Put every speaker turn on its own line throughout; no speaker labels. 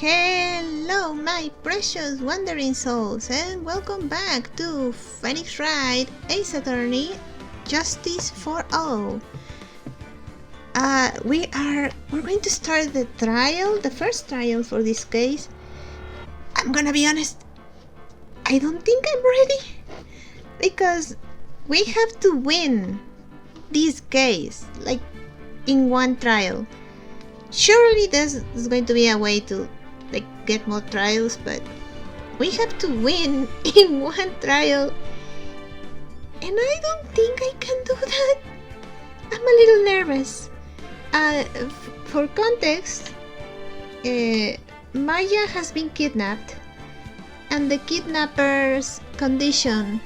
Hello my precious wandering souls, and welcome back to Phoenix Wright, AceAttorney, Justice for All. We're going to start the trial, the first trial for this case. I'm gonna be honest, I don't think I'm ready, because we have to win this case, like, in one trial. Surely there's going to be a way to, like, get more trials, but we have to win in one trial, and I don't think I can do that. I'm a little nervous. For context, Maya has been kidnapped, and the kidnapper's condition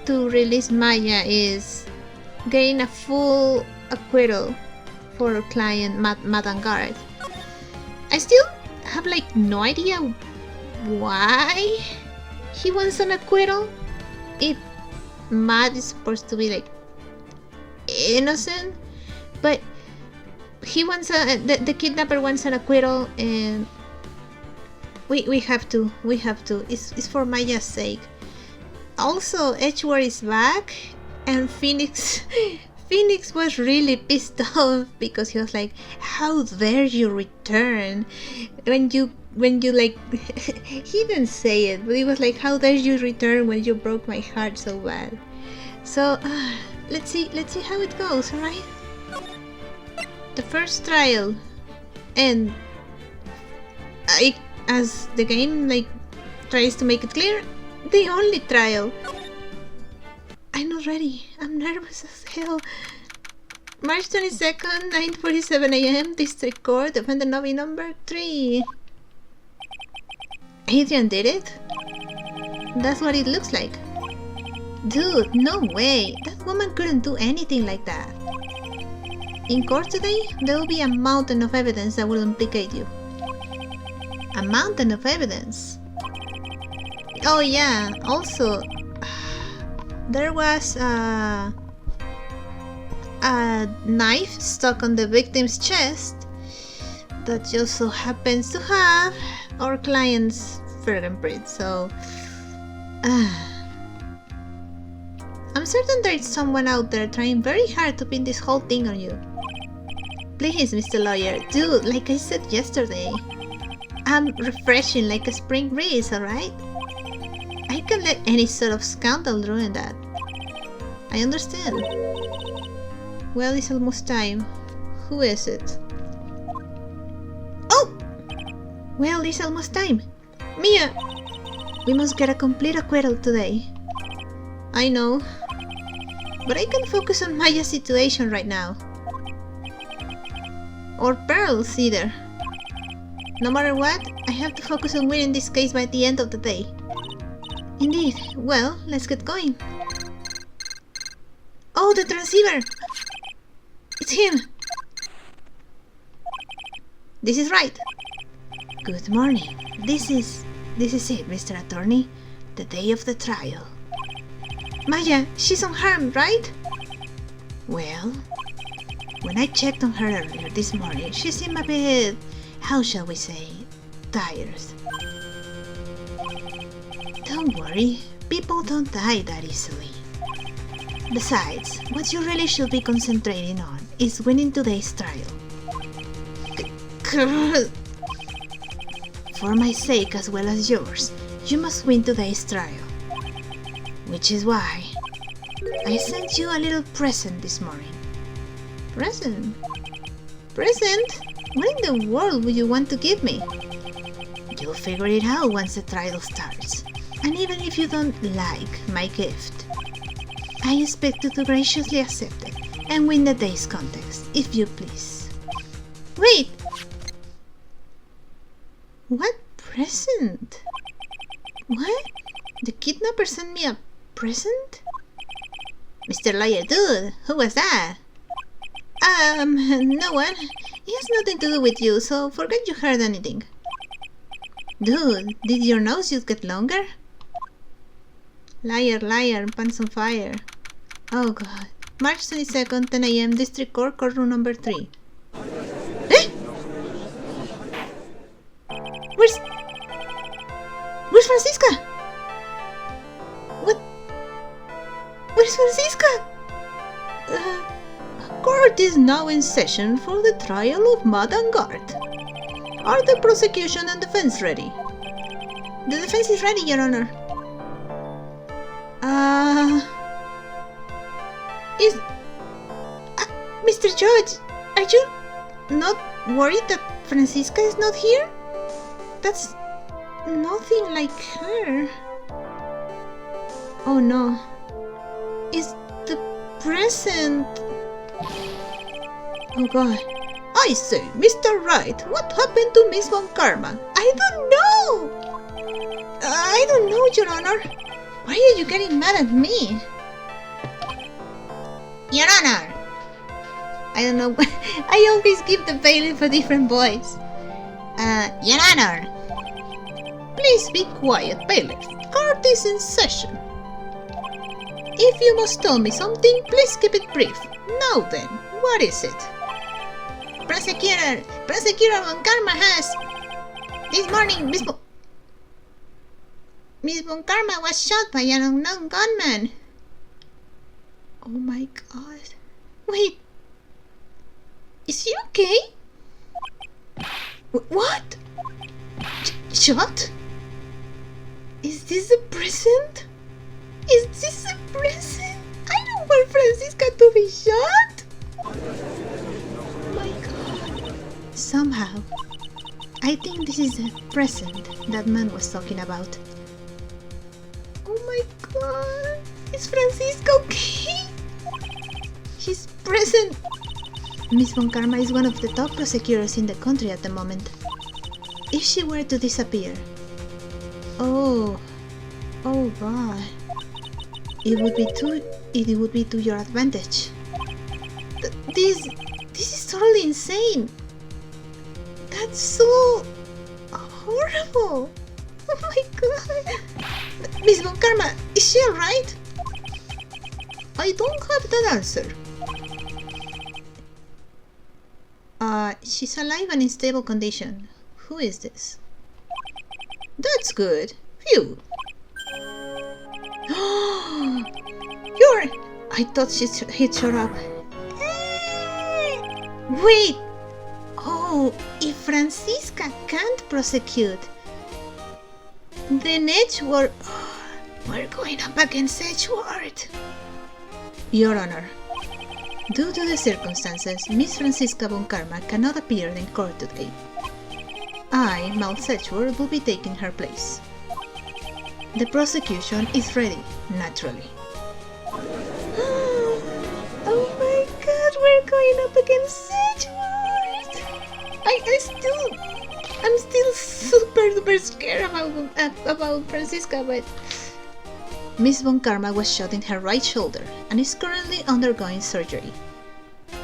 to release Maya is getting a full acquittal for a client, Madame Guard. I still have, like, no idea why he wants an acquittal if Matt is supposed to be, like, innocent, but he wants the kidnapper wants an acquittal, and we have to. It's for Maya's sake. Also, Edgeworth is back, and Phoenix was really pissed off because he was like, "How dare you return?" When you like, he didn't say it, but he was like, "How dare you return when you broke my heart so bad?" So let's see how it goes, alright? The first trial, and as the game, like, tries to make it clear, the only trial. I'm not ready. I'm nervous as hell. March 22nd, 9:47 AM, District Court, Defendant Lobby number 3. Adrian did it? That's what it looks like. Dude, no way. That woman couldn't do anything like that. In court today, there will be a mountain of evidence that will implicate you. A mountain of evidence? Oh yeah, also, there was a knife stuck on the victim's chest that just so happens to have our client's fingerprint, so I'm certain there is someone out there trying very hard to pin this whole thing on you. Please, Mr. Lawyer, dude, like I said yesterday, I'm refreshing like a spring breeze, alright? I can't let any sort of scandal ruin that. I understand. Well, it's almost time. Who is it? Oh! Well, it's almost time. Mia! We must get a complete acquittal today. I know. But I can't focus on Maya's situation right now. Or Pearl's either. No matter what, I have to focus on winning this case by the end of the day. Indeed. Well, let's get going. Oh, the transceiver! It's him! This is Wright. Good morning. This is it, Mr. Attorney. The day of the trial. Maya, she's unharmed, right? Well, when I checked on her earlier this morning, she seemed a bit, how shall we say, tired. Don't worry, people don't die that easily. Besides, what you really should be concentrating on is winning today's trial. For my sake as well as yours, you must win today's trial. Which is why I sent you a little present this morning. Present? Present? What in the world would you want to give me? You'll figure it out once the trial starts. And even if you don't like my gift, I expect you to graciously accept it and win the day's contest, if you please. Wait! What present? What? The kidnapper sent me a present? Mr. Lawyer, dude, who was that? No one. It has nothing to do with you, so forget you heard anything. Dude, did your nose just get longer? Liar, liar, pants on fire. Oh god. March 22nd, 10 AM, District Court, courtroom number 3. Eh? Where's Francisca? What? Where's Francisca? Court is now in session for the trial of Madame Guard. Are the prosecution and defense ready? The defense is ready, Your Honor. Mr. Judge, are you not worried that Francisca is not here? That's nothing like her. Oh no. Is the present... Oh god. I say, Mr. Wright, what happened to Miss Von Karma? I don't know, Your Honor. Why are you getting mad at me? Your Honor! I don't know. I always give the bailiff a different voice. Your Honor! Please be quiet, bailiff. Court is in session. If you must tell me something, please keep it brief. Now then, what is it? Prosecutor Von Karma has... This morning, Miss Von Karma was shot by an unknown gunman. Oh my god. Wait. Is he okay? What? Shot? Is this a present? Is this a present? I don't want Francisca to be shot. Oh my god. Somehow, I think this is a present that man was talking about. Oh my god. Is Francisca okay? She's present. Miss Von Karma is one of the top prosecutors in the country at the moment. If she were to disappear... Oh god. It would be to your advantage. This is totally insane. That's so horrible. Oh my god. Miss Von Karma, is she alright? I don't have that answer. She's alive and in stable condition. Who is this? That's good. Phew. I thought he'd shut up. Wait! Oh, if Francisca can't prosecute, then Edgeworth... We're going up against Edgeworth. Your Honor, due to the circumstances, Miss Francisca Von Karma cannot appear in court today. I, Miles Edgeworth, will be taking her place. The prosecution is ready, naturally. Oh my god, we're going up against Edgeworth! I'm still super duper scared about Francisca, but... Miss Von Karma was shot in her right shoulder and is currently undergoing surgery.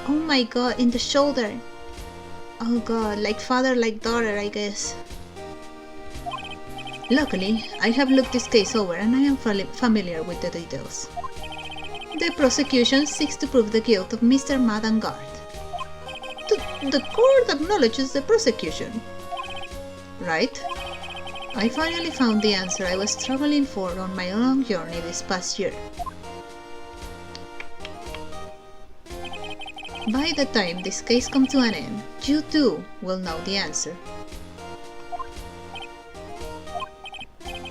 Oh my god, in the shoulder! Oh god, like father, like daughter, I guess. Luckily, I have looked this case over and I am familiar with the details. The prosecution seeks to prove the guilt of Mr. Madame Guard. The court acknowledges the prosecution. Right? I finally found the answer I was traveling for on my long journey this past year. By the time this case comes to an end, you too will know the answer.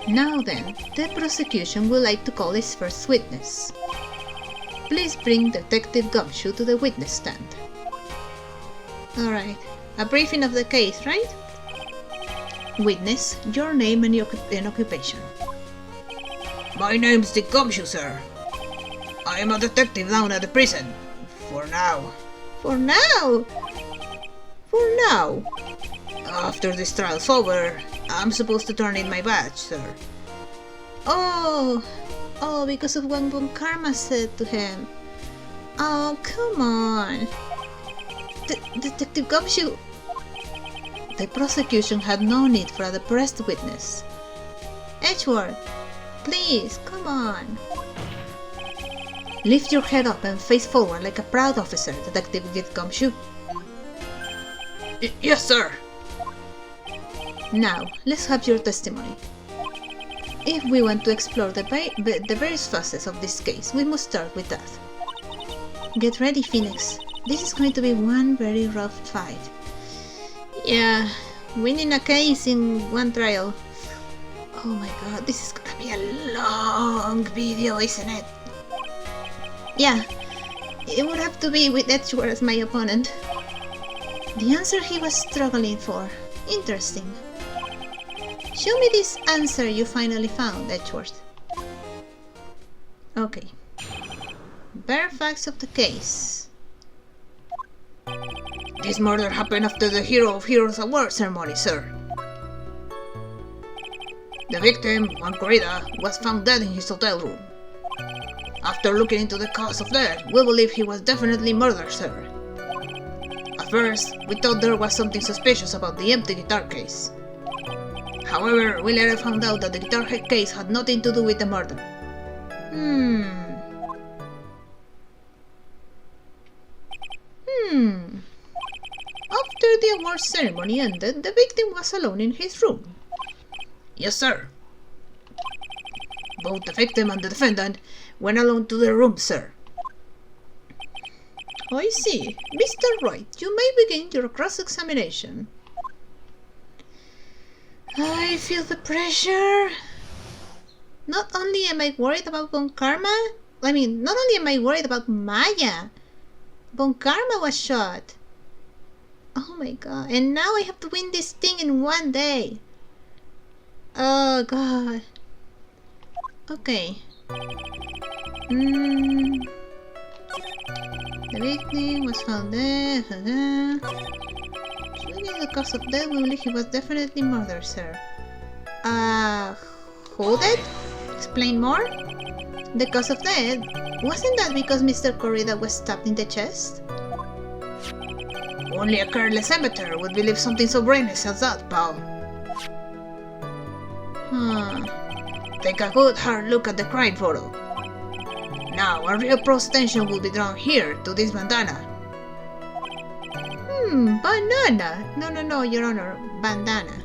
Now then, the prosecution would like to call its first witness. Please bring Detective Gumshoe to the witness stand. Alright, a briefing of the case, right? Witness, your name and occupation.
My name's Dick Gumshoe, sir. I am a detective down at the prison. For now.
For now? For now?
After this trial's over, I'm supposed to turn in my badge, sir.
Oh, because of what Von Karma said to him. Oh, come on. Detective Gumshoe. The prosecution had no need for a depressed witness. Edgeworth, please, come on. Lift your head up and face forward like a proud officer, Detective Gumshoe.
Yes, sir.
Now, let's have your testimony. If we want to explore the various facets of this case, we must start with that. Get ready, Phoenix. This is going to be one very rough fight. Yeah, winning a case in one trial. Oh my god, this is gonna be a long video, isn't it? Yeah, it would have to be with Edgeworth as my opponent. The answer he was struggling for. Interesting. Show me this answer you finally found, Edgeworth. Okay. Bare facts of the case.
This murder happened after the Hero of Heroes Award ceremony, sir. The victim, one corrida, was found dead in his hotel room. After looking into the cause of death, we believe he was definitely murdered, sir. At first, we thought there was something suspicious about the empty guitar case. However, we later found out that the guitar case had nothing to do with the murder.
After the award ceremony ended, the victim was alone in his room.
Yes, sir. Both the victim and the defendant went alone to their room, sir.
I see. Mr. Wright, you may begin your cross-examination. I feel the pressure. Not only am I worried about not only am I worried about Maya. Von Karma was shot. Oh my god, and now I have to win this thing in one day. Oh god. Okay. The victim was found dead. Showing the cause of death, we believe he was definitely murdered, sir. Who dead? Explain more? The cause of death? Wasn't that because Mr. Corrida was stabbed in the chest?
Only a careless amateur would believe something so brainless as that, pal. Take a good hard look at the crime photo. Now, a real close attention will be drawn here to this bandana.
Banana. No, Your Honor, bandana.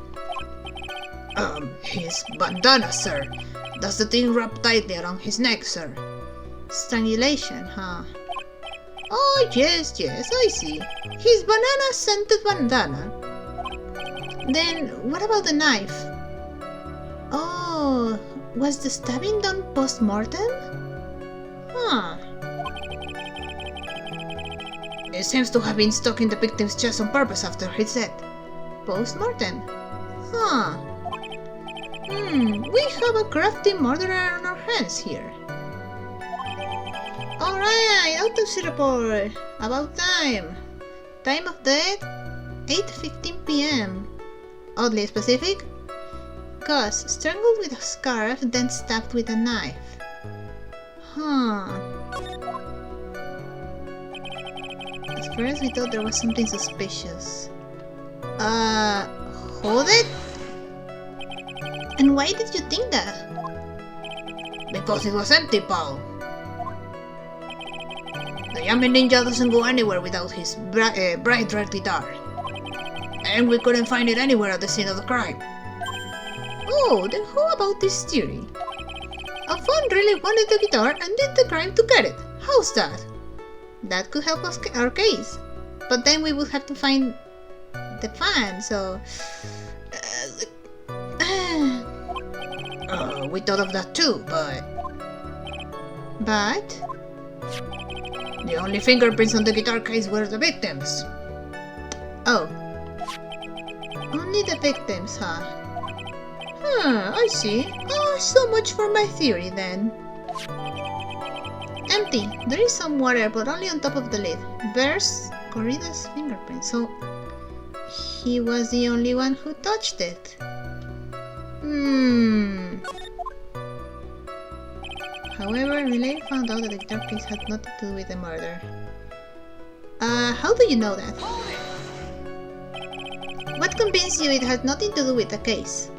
His bandana, sir. That's the thing wrapped tightly around his neck, sir.
Strangulation, huh? Oh, yes, I see. His banana-scented bandana. Then, what about the knife? Oh, was the stabbing done post-mortem?
It seems to have been stuck in the victim's chest on purpose after his death.
Post-mortem? We have a crafty murderer on our hands here. Alright, autopsy report. About time. Time of death? 8:15 p.m. Oddly specific. Cause, strangled with a scarf, then stabbed with a knife. At first we thought there was something suspicious. Hold it? And why did you think that?
Because it was empty, pal. The Yami Ninja doesn't go anywhere without his bright red guitar. And we couldn't find it anywhere at the scene of the crime.
Oh, then how about this theory? A fan really wanted the guitar and did the crime to get it. How's that? That could help us our case. But then we would have to find the fan, so...
we thought of that too, but...
But?
The only fingerprints on the guitar case were the victims.
Oh. Only the victims, huh? I see. Oh, so much for my theory then. Empty. There is some water, but only on top of the lid. Bears Corrida's fingerprint, so he was the only one who touched it. However, we later found out that the guitar case had nothing to do with the murder. How do you know that? What convinced you it had nothing to do with the case?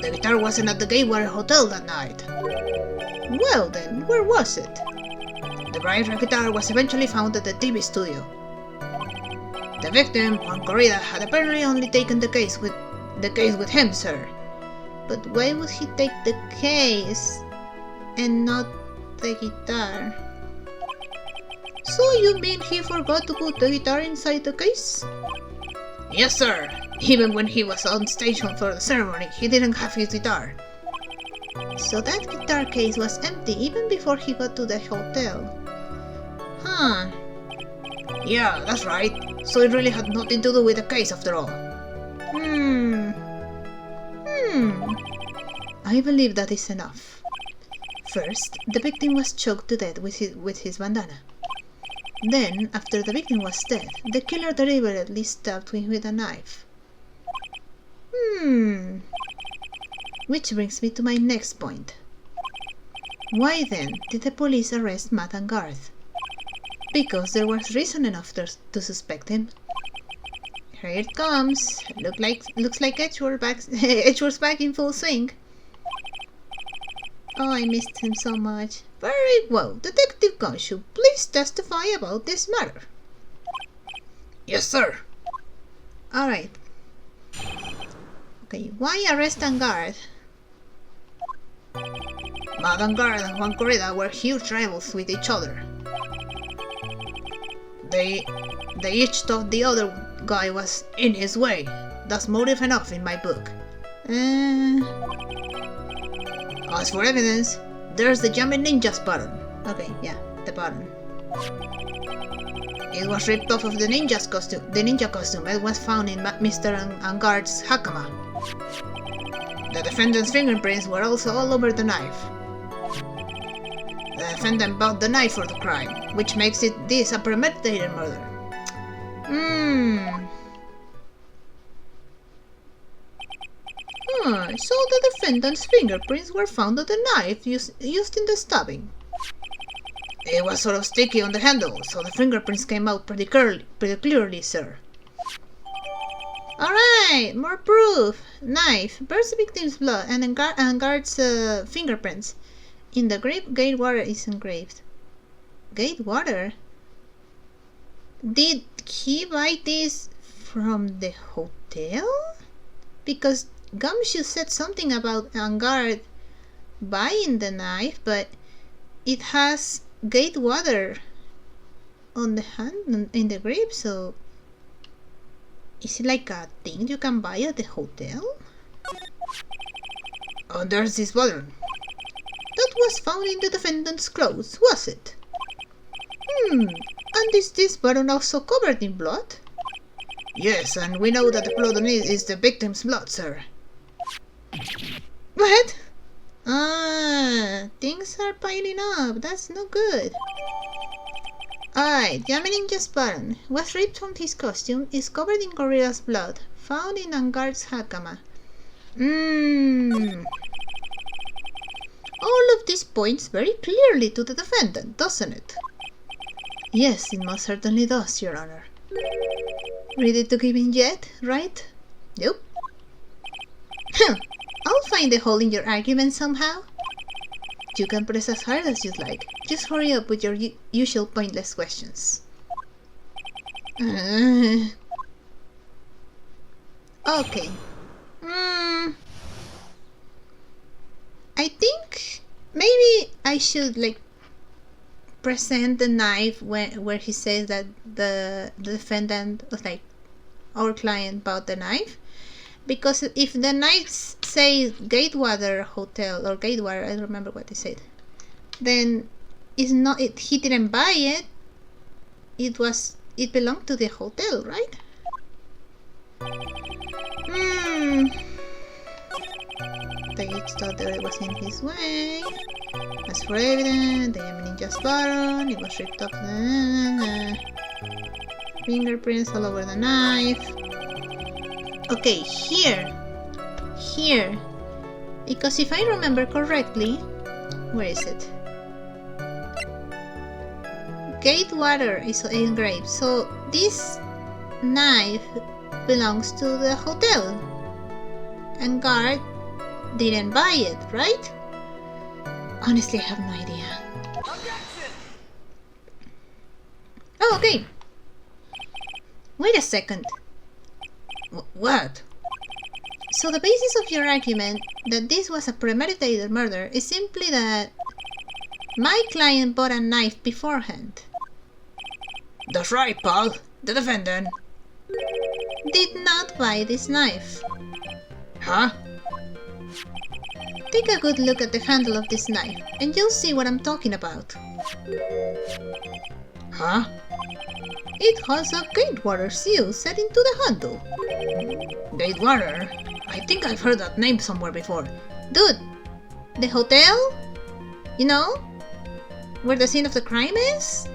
The guitar wasn't at the Gatewater Hotel that night.
Well then, where was it?
The bright red guitar was eventually found at the TV studio. The victim, Juan Corrida, had apparently only taken the case with him, sir.
But why would he take the case and not the guitar? So you mean he forgot to put the guitar inside the case?
Yes, sir. Even when he was on station for the ceremony, he didn't have his guitar.
So that guitar case was empty even before he got to the hotel. Huh.
Yeah, that's right. So it really had nothing to do with the case after all.
I believe that is enough. First, the victim was choked to death with his bandana. Then, after the victim was dead, the killer deliberately stabbed him with a knife. Which brings me to my next point. Why then did the police arrest Matt and Garth? Because there was reason enough to suspect him. Here it comes. Looks like Edgeworth's back in full swing. Oh, I missed him so much. Very well. Detective Gonshu, please testify about this matter.
Yes, sir.
Alright. Okay, why arrest Garth?
Matt Garth and Juan Corrida were huge rivals with each other. They each thought the other guy was in his way. That's motive enough in my book. As for evidence, there's the Jumping Ninjas button.
Okay, yeah, the button.
It was ripped off of the ninja costume. It was found in Mr. Angard's hakama. The defendant's fingerprints were also all over the knife. The defendant bought the knife for the crime, which makes this a premeditated murder.
So the defendant's fingerprints were found on the knife used in the stabbing.
It was sort of sticky on the handle, so the fingerprints came out pretty clearly, sir.
Alright, more proof. Knife, bears the victim's blood, and Angard's fingerprints. In the grape, Gatewater is engraved. Gatewater? Did he buy this from the hotel? Because Gumshoe said something about Angard buying the knife, but it has Gatewater on the hand in the grape, so is it like a thing you can buy at the hotel?
Oh, there's this button.
That was found in the defendant's clothes, was it? And is this button also covered in blood?
Yes, and we know that the blood on it is the victim's blood, sir.
What? Things are piling up. That's no good. Alright, Yami Ninja's button was ripped from his costume, is covered in Corrida's blood, found in Angard's hakama. All of this points very clearly to the defendant, doesn't it? Yes, it most certainly does, Your Honor. Ready to give in yet, right? Nope. I'll find a hole in your argument somehow. You can press as hard as you'd like. Just hurry up with your usual pointless questions. Okay. I think maybe I should present the knife where he says that the defendant, our client, bought the knife. Because if the knife says Gatewater Hotel or Gatewater, I don't remember what they said, then it's not it. He didn't buy it. It belonged to the hotel, right? They each thought that it was in his way. As for evidence, the Yami Ninja's button, it was ripped off the fingerprints all over the knife. Okay, here, because if I remember correctly, where is it? Gatewater is engraved, so this knife belongs to the hotel, and Guard didn't buy it, right? Honestly, I have no idea. Oh, okay. Wait a second.
What?
So the basis of your argument that this was a premeditated murder is simply that my client bought a knife beforehand.
That's right, pal. The defendant
Did not buy this knife.
Huh?
Take a good look at the handle of this knife, and you'll see what I'm talking about.
Huh?
It has a Gatewater seal set into the handle.
Gatewater? I think I've heard that name somewhere before.
Dude, the hotel? You know? Where the scene of the crime is?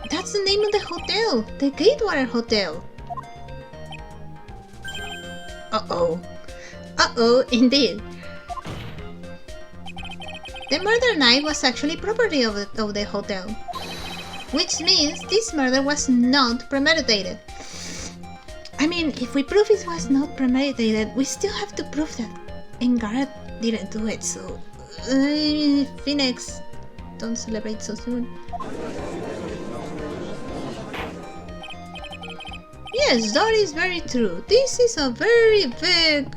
That's the name of the hotel, the Gatewater Hotel.
Uh-oh.
Uh-oh, indeed. The murder knife was actually property of the hotel, which means this murder was not premeditated. I mean, if we prove it was not premeditated, we still have to prove that Engard didn't do it, so... Phoenix, don't celebrate so soon. Yes, that is very true. This is a very big...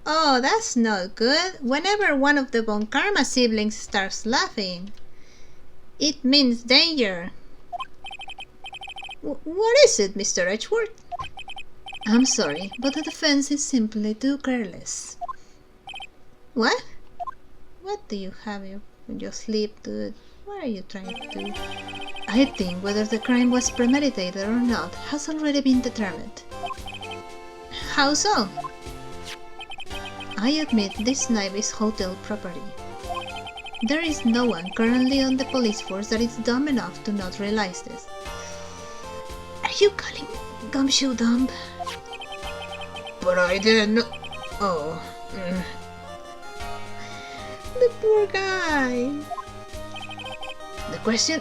Oh, that's not good. Whenever one of the Von Karma siblings starts laughing, it means danger. What is it, Mr. Edgeworth? I'm sorry, but the defense is simply too careless. What? What do you have in your sleep, dude? What are you trying to do? I think whether the crime was premeditated or not has already been determined. How so? I admit this knife is hotel property. There is no one currently on the police force that is dumb enough to not realize this. Are you calling Gumshoe dumb?
But I didn't know... Oh.
The poor guy.
The question...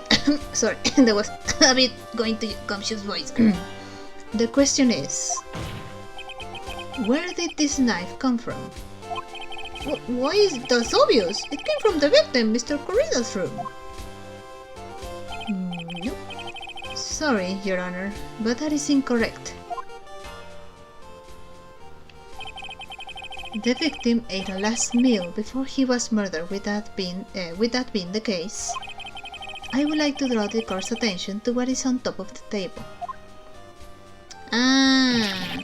Sorry, that was a bit going to Gumshoe's voice.
The question is... where did this knife come from?
Why is that obvious? It came from the victim, Mr. Corrida's room.
Nope. Sorry, Your Honor, but that is incorrect. The victim ate a last meal before he was murdered. With that being the case, I would like to draw the court's attention to what is on top of the table. Ah,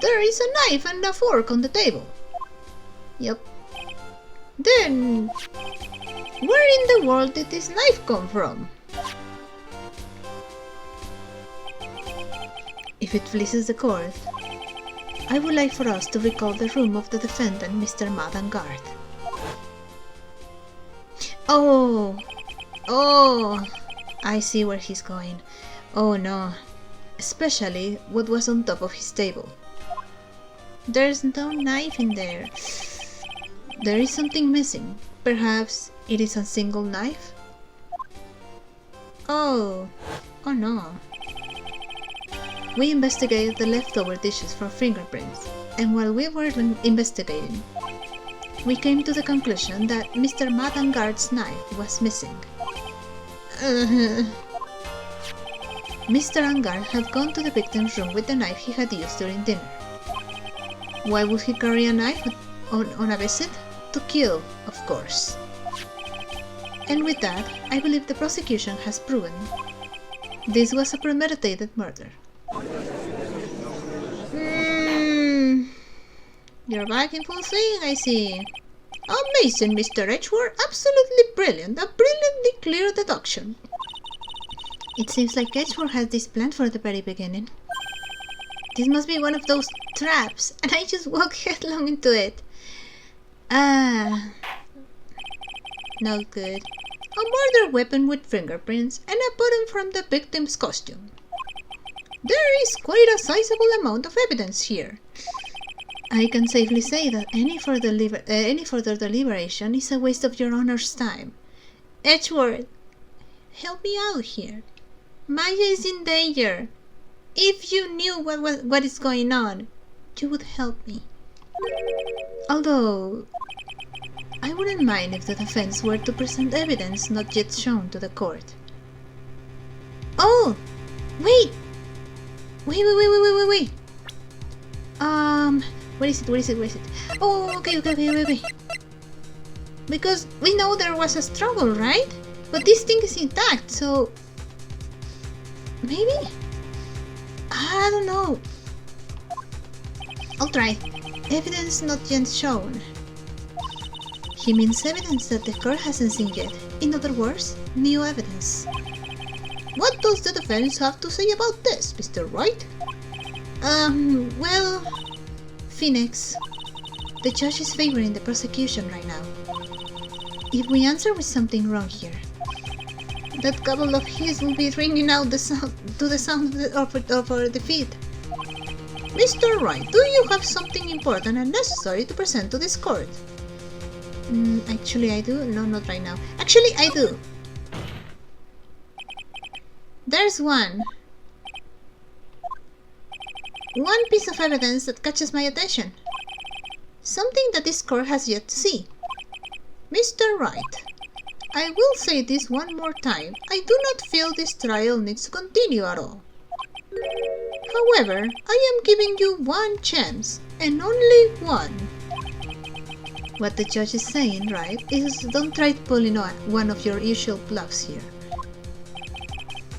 there is a knife and a fork on the table.
Yep.
Then, where in the world did this knife come from?
If it pleases the court, I would like for us to recall the room of the defendant, Mr. Madangard. Oh, I see where he's going. Oh no, especially what was on top of his table. There's no knife in there. There is something missing. Perhaps it is a single knife? Oh no. We investigated the leftover dishes for fingerprints, and while we were investigating, we came to the conclusion that Mr. Madangard's knife was missing. Mr. Angard had gone to the victim's room with the knife he had used during dinner. Why would he carry a knife on a visit? To kill, of course. And with that, I believe the prosecution has proven this was a premeditated murder.
You're back in full swing, I see. Amazing, Mr. Edgeworth. Absolutely brilliant. A brilliantly clear deduction.
It seems like Edgeworth had this planned from the very beginning. This must be one of those traps, and I just walked headlong into it. Ah, no good.
A murder weapon with fingerprints and a button from the victim's costume. There is quite a sizable amount of evidence here.
I can safely say that any further deliberation is a waste of Your Honor's time.
Edgeworth, help me out here. Maya is in danger. If you knew what is going on, you would help me.
Although, I wouldn't mind if the defense were to present evidence not yet shown to the court. Oh! Wait! Wait. Where is it? Oh, okay. Because we know there was a struggle, right? But this thing is intact, so... Maybe? I don't know. I'll try. Evidence not yet shown. He means evidence that the court hasn't seen yet. In other words, new evidence. What does the defense have to say about this, Mr. Wright? Well... Phoenix. The judge is favoring the prosecution right now. If we answer with something wrong here, that gobble of his will be ringing out the sound to the sound of our defeat. Mr. Wright, do you have something important and necessary to present to this court? Actually I do. No, not right now. Actually I do. There's one piece of evidence that catches my attention. Something that this court has yet to see. Mr. Wright, I will say this one more time. I do not feel this trial needs to continue at all. However, I am giving you one chance, and only one. What the judge is saying, right, is don't try pulling one of your usual bluffs here.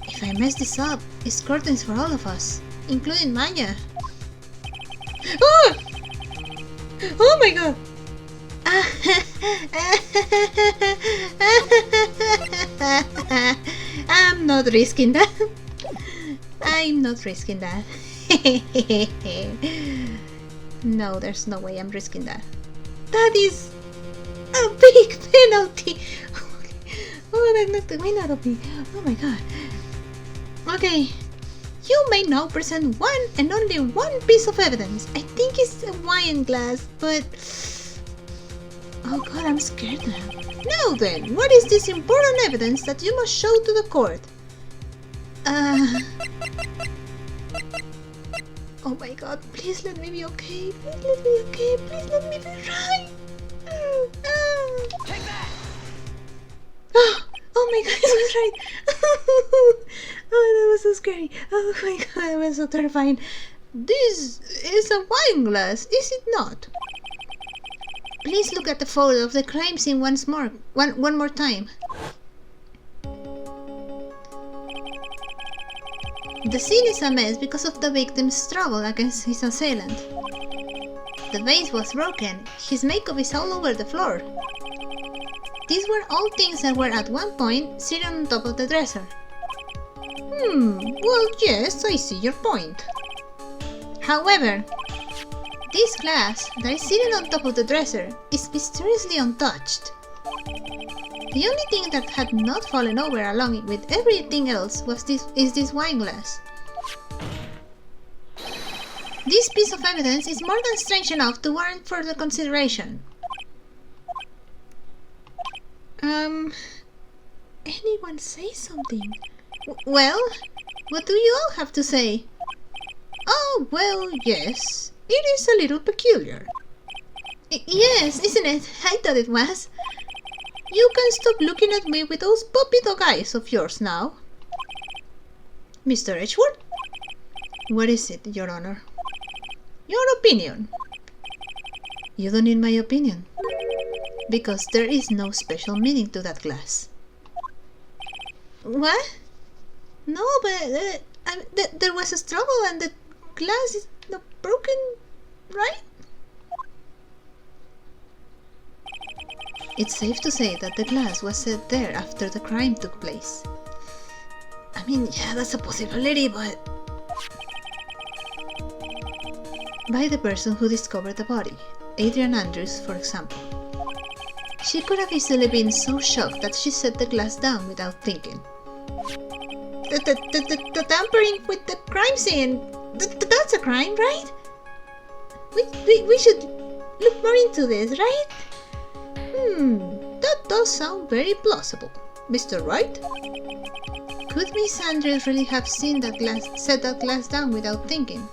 If I mess this up, it's curtains for all of us, including Maya. Oh! Oh my god! I'm not risking that. I'm not risking that. No, there's no way I'm risking that. That is a big penalty. Oh, that knocked the wind out of me. Oh my god. Okay. You may now present one and only one piece of evidence. I think it's a wine glass, but... Oh god, I'm scared now. Now then, what is this important evidence that you must show to the court? Oh my god, please let me be okay. Please let me be okay. Please let me be right.
Take that!
Oh my god, it was right. Oh, that was so scary. Oh my god, that was so terrifying. This is a wine glass, is it not? Please look at the photo of the crime scene once more. One more time. The scene is a mess because of the victim's struggle against his assailant. The vase was broken. His makeup is all over the floor. These were all things that were at one point sitting on top of the dresser. Well, yes, I see your point. However, this glass that is sitting on top of the dresser is mysteriously untouched. The only thing that had not fallen over along with everything else is this wine glass. This piece of evidence is more than strange enough to warrant further consideration. Anyone say something? Well, what do you all have to say? Oh, well, yes. It is a little peculiar. Yes, isn't it? I thought it was. You can stop looking at me with those puppy dog eyes of yours now. Mr. Edgeworth? What is it, Your Honor? Your opinion. You don't need my opinion. Because there is no special meaning to that glass. What? No, but there was a struggle and the glass is not broken, right? It's safe to say that the glass was set there after the crime took place. I mean, yeah, that's a possibility, but... By the person who discovered the body, Adrian Andrews, for example. She could have easily been so shocked that she set the glass down without thinking. The tampering with the crime scene, that's a crime, right? We should look more into this, right? That does sound very plausible. Mr. Wright? Could Miss Andrews really have seen that glass, set that glass down without thinking?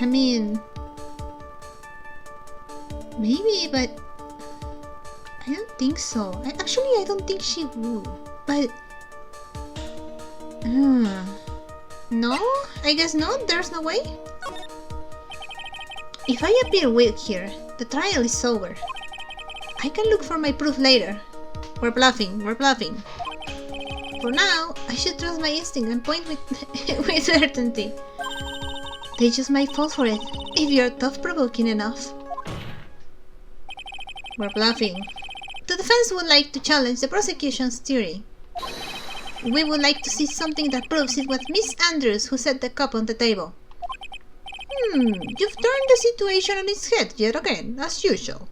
I mean, Maybe, but I don't think so. I don't think she would. But no, I guess not. There's no way. If I appear weak here, the trial is over. I can look for my proof later. We're bluffing. For now, I should trust my instinct and point with with certainty. They just might fall for it if you're thought-provoking enough. We're bluffing. The defense would like to challenge the prosecution's theory. We would like to see something that proves it was Miss Andrews who set the cup on the table. You've turned the situation on its head yet again, as usual.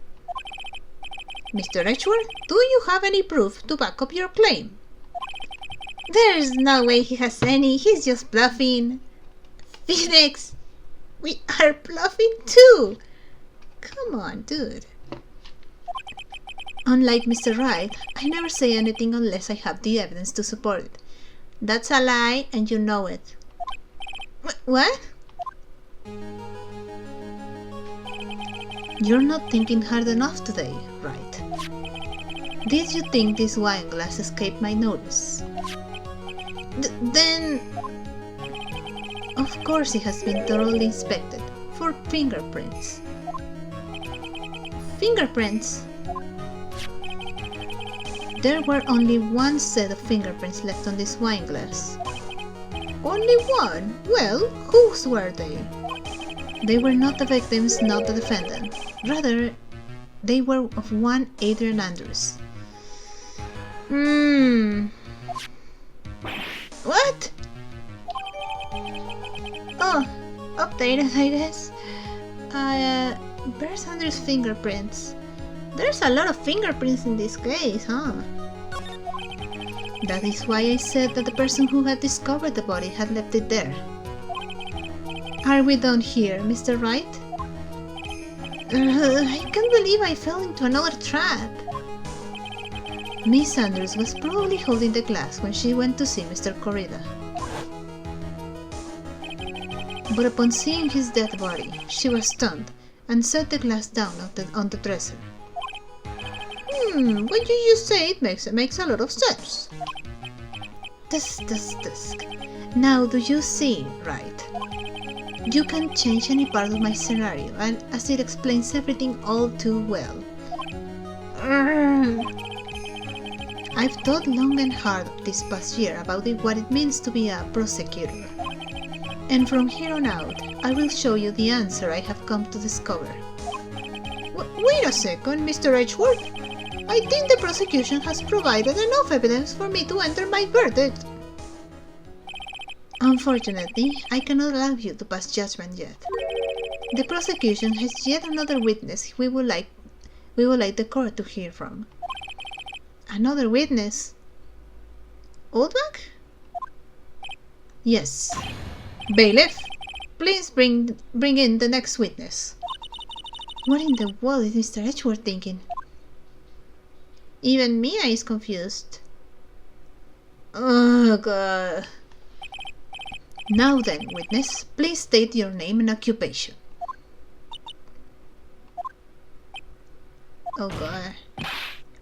Mr. Edgeworth, do you have any proof to back up your claim? There's no way he has any, he's just bluffing. Phoenix, we are bluffing too! Come on, dude. Unlike Mr. Wright, I never say anything unless I have the evidence to support it. That's a lie, and you know it. What? You're not thinking hard enough today, Wright. Did you think this wine glass escaped my notice? Then... Of course it has been thoroughly inspected for fingerprints. Fingerprints? There were only one set of fingerprints left on this wine glass. Only one? Well, whose were they? They were not the victims, not the defendant. Rather, they were of one Adrian Andrews. What? Oh, updated, I guess. Where's Andrews' fingerprints? There's a lot of fingerprints in this case, huh? That is why I said that the person who had discovered the body had left it there. Are we done here, Mr. Wright? I can't believe I fell into another trap. Miss Andrews was probably holding the glass when she went to see Mr. Corrida. But upon seeing his dead body, she was stunned and set the glass down on the dresser. What you just say makes a lot of sense. Tusk. Now do you see, Wright? You can change any part of my scenario, and as it explains everything all too well. I've thought long and hard this past year about what it means to be a prosecutor. And from here on out, I will show you the answer I have come to discover. Wait a second, Mr. Edgeworth. I think the prosecution has provided enough evidence for me to enter my verdict. Unfortunately, I cannot allow you to pass judgment yet. The prosecution has yet another witness we would like the court to hear from. Another witness? Oldback? Yes. Bailiff, please bring in the next witness. What in the world is Mr. Edgeworth thinking? Even Mia is confused. Oh god. Now then, witness, please state your name and occupation. Oh god.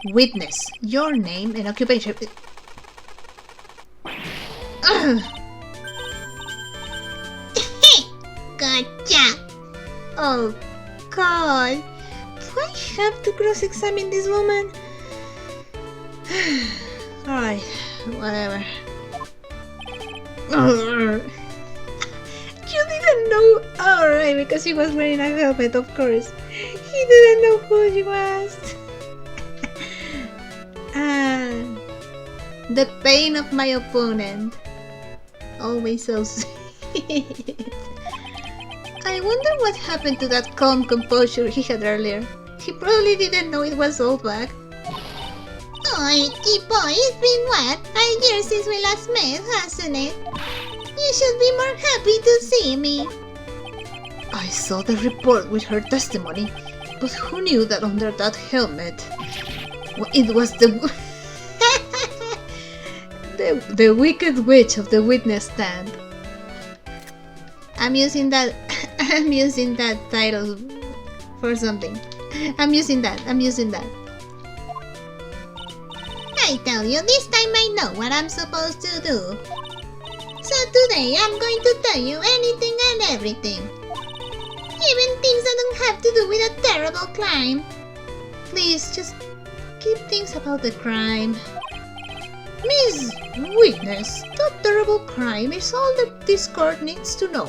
Witness, your name and occupation. Gotcha! Oh god. Do I have to cross-examine this woman? Alright, whatever. You didn't know? Alright, because she was wearing a helmet, of course. He didn't know who she was. The pain of my opponent. Always so sweet. I wonder what happened to that calm composure he had earlier. He probably didn't know it was Oldback. Oi, boy, it's been what? A year since we last met, hasn't it? You should be more happy to see me. I saw the report with her testimony, but who knew that under that helmet it was the the wicked witch of the witness stand. I'm using that title for something. I'm using that.
I tell you, this time I know what I'm supposed to do. So today I'm going to tell you anything and everything. Even things that don't have to do with a terrible crime.
Please, just keep things about the crime.
Miss Witness, that terrible crime is all that this court needs to know.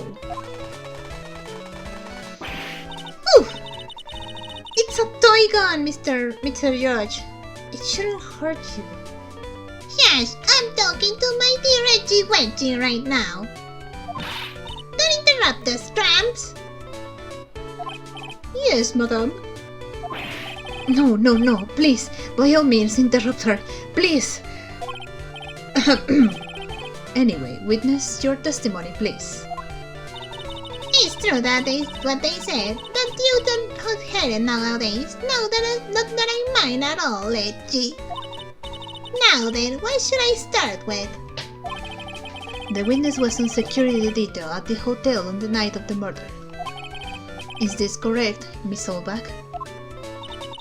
Oof! It's a toy gun, Mr. Judge. It shouldn't hurt you.
Yes, I'm talking to my dear Reggie Wedgie right now. Don't interrupt us, tramps.
Yes, madam.
No, please. By all means, interrupt her. Please. Anyway, witness your testimony, please.
It's true that is what they said, that you don't hot-headed it nowadays. No, not that I mind at all, Reggie. Now then, what should I start with?
The witness was on security detail at the hotel on the night of the murder. Is this correct, Miss Solbach?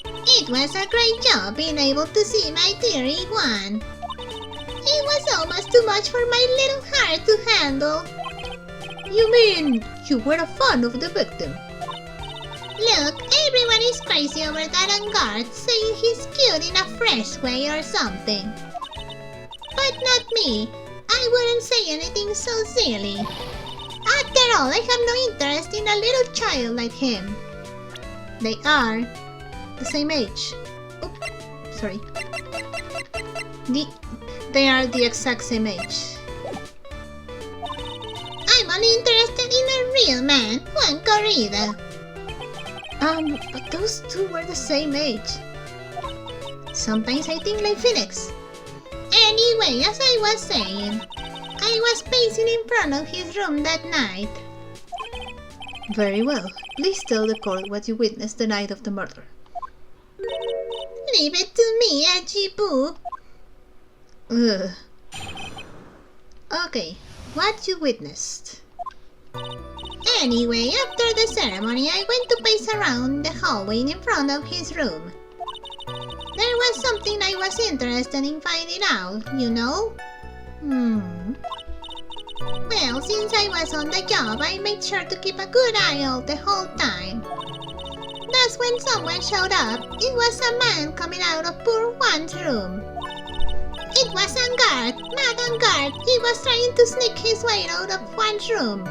It was a great job being able to see my dear Iguan. It was almost too much for my little heart to handle.
You mean you were a fan of the victim?
Look, everyone is crazy over that on guard, saying he's cute in a fresh way or something. But not me. I wouldn't say anything so silly. After all, I have no interest in a little child like him.
They are the same age. Oops, sorry. They are the exact same age.
I'm only interested in a real man, Juan Corrida.
But those two were the same age. Sometimes I think like Phoenix.
Anyway, as I was saying, I was pacing in front of his room that night.
Very well. Please tell the court what you witnessed the night of the murder.
Leave it to me, Edgy Boo.
Ugh. Okay, what you witnessed?
Anyway, after the ceremony, I went to pace around the hallway in front of his room. There was something I was interested in finding out, you know? Well, since I was on the job, I made sure to keep a good eye out the whole time. That's when someone showed up. It was a man coming out of poor Juan's room. It was on guard, not on guard. He was trying to sneak his way out of Juan's room.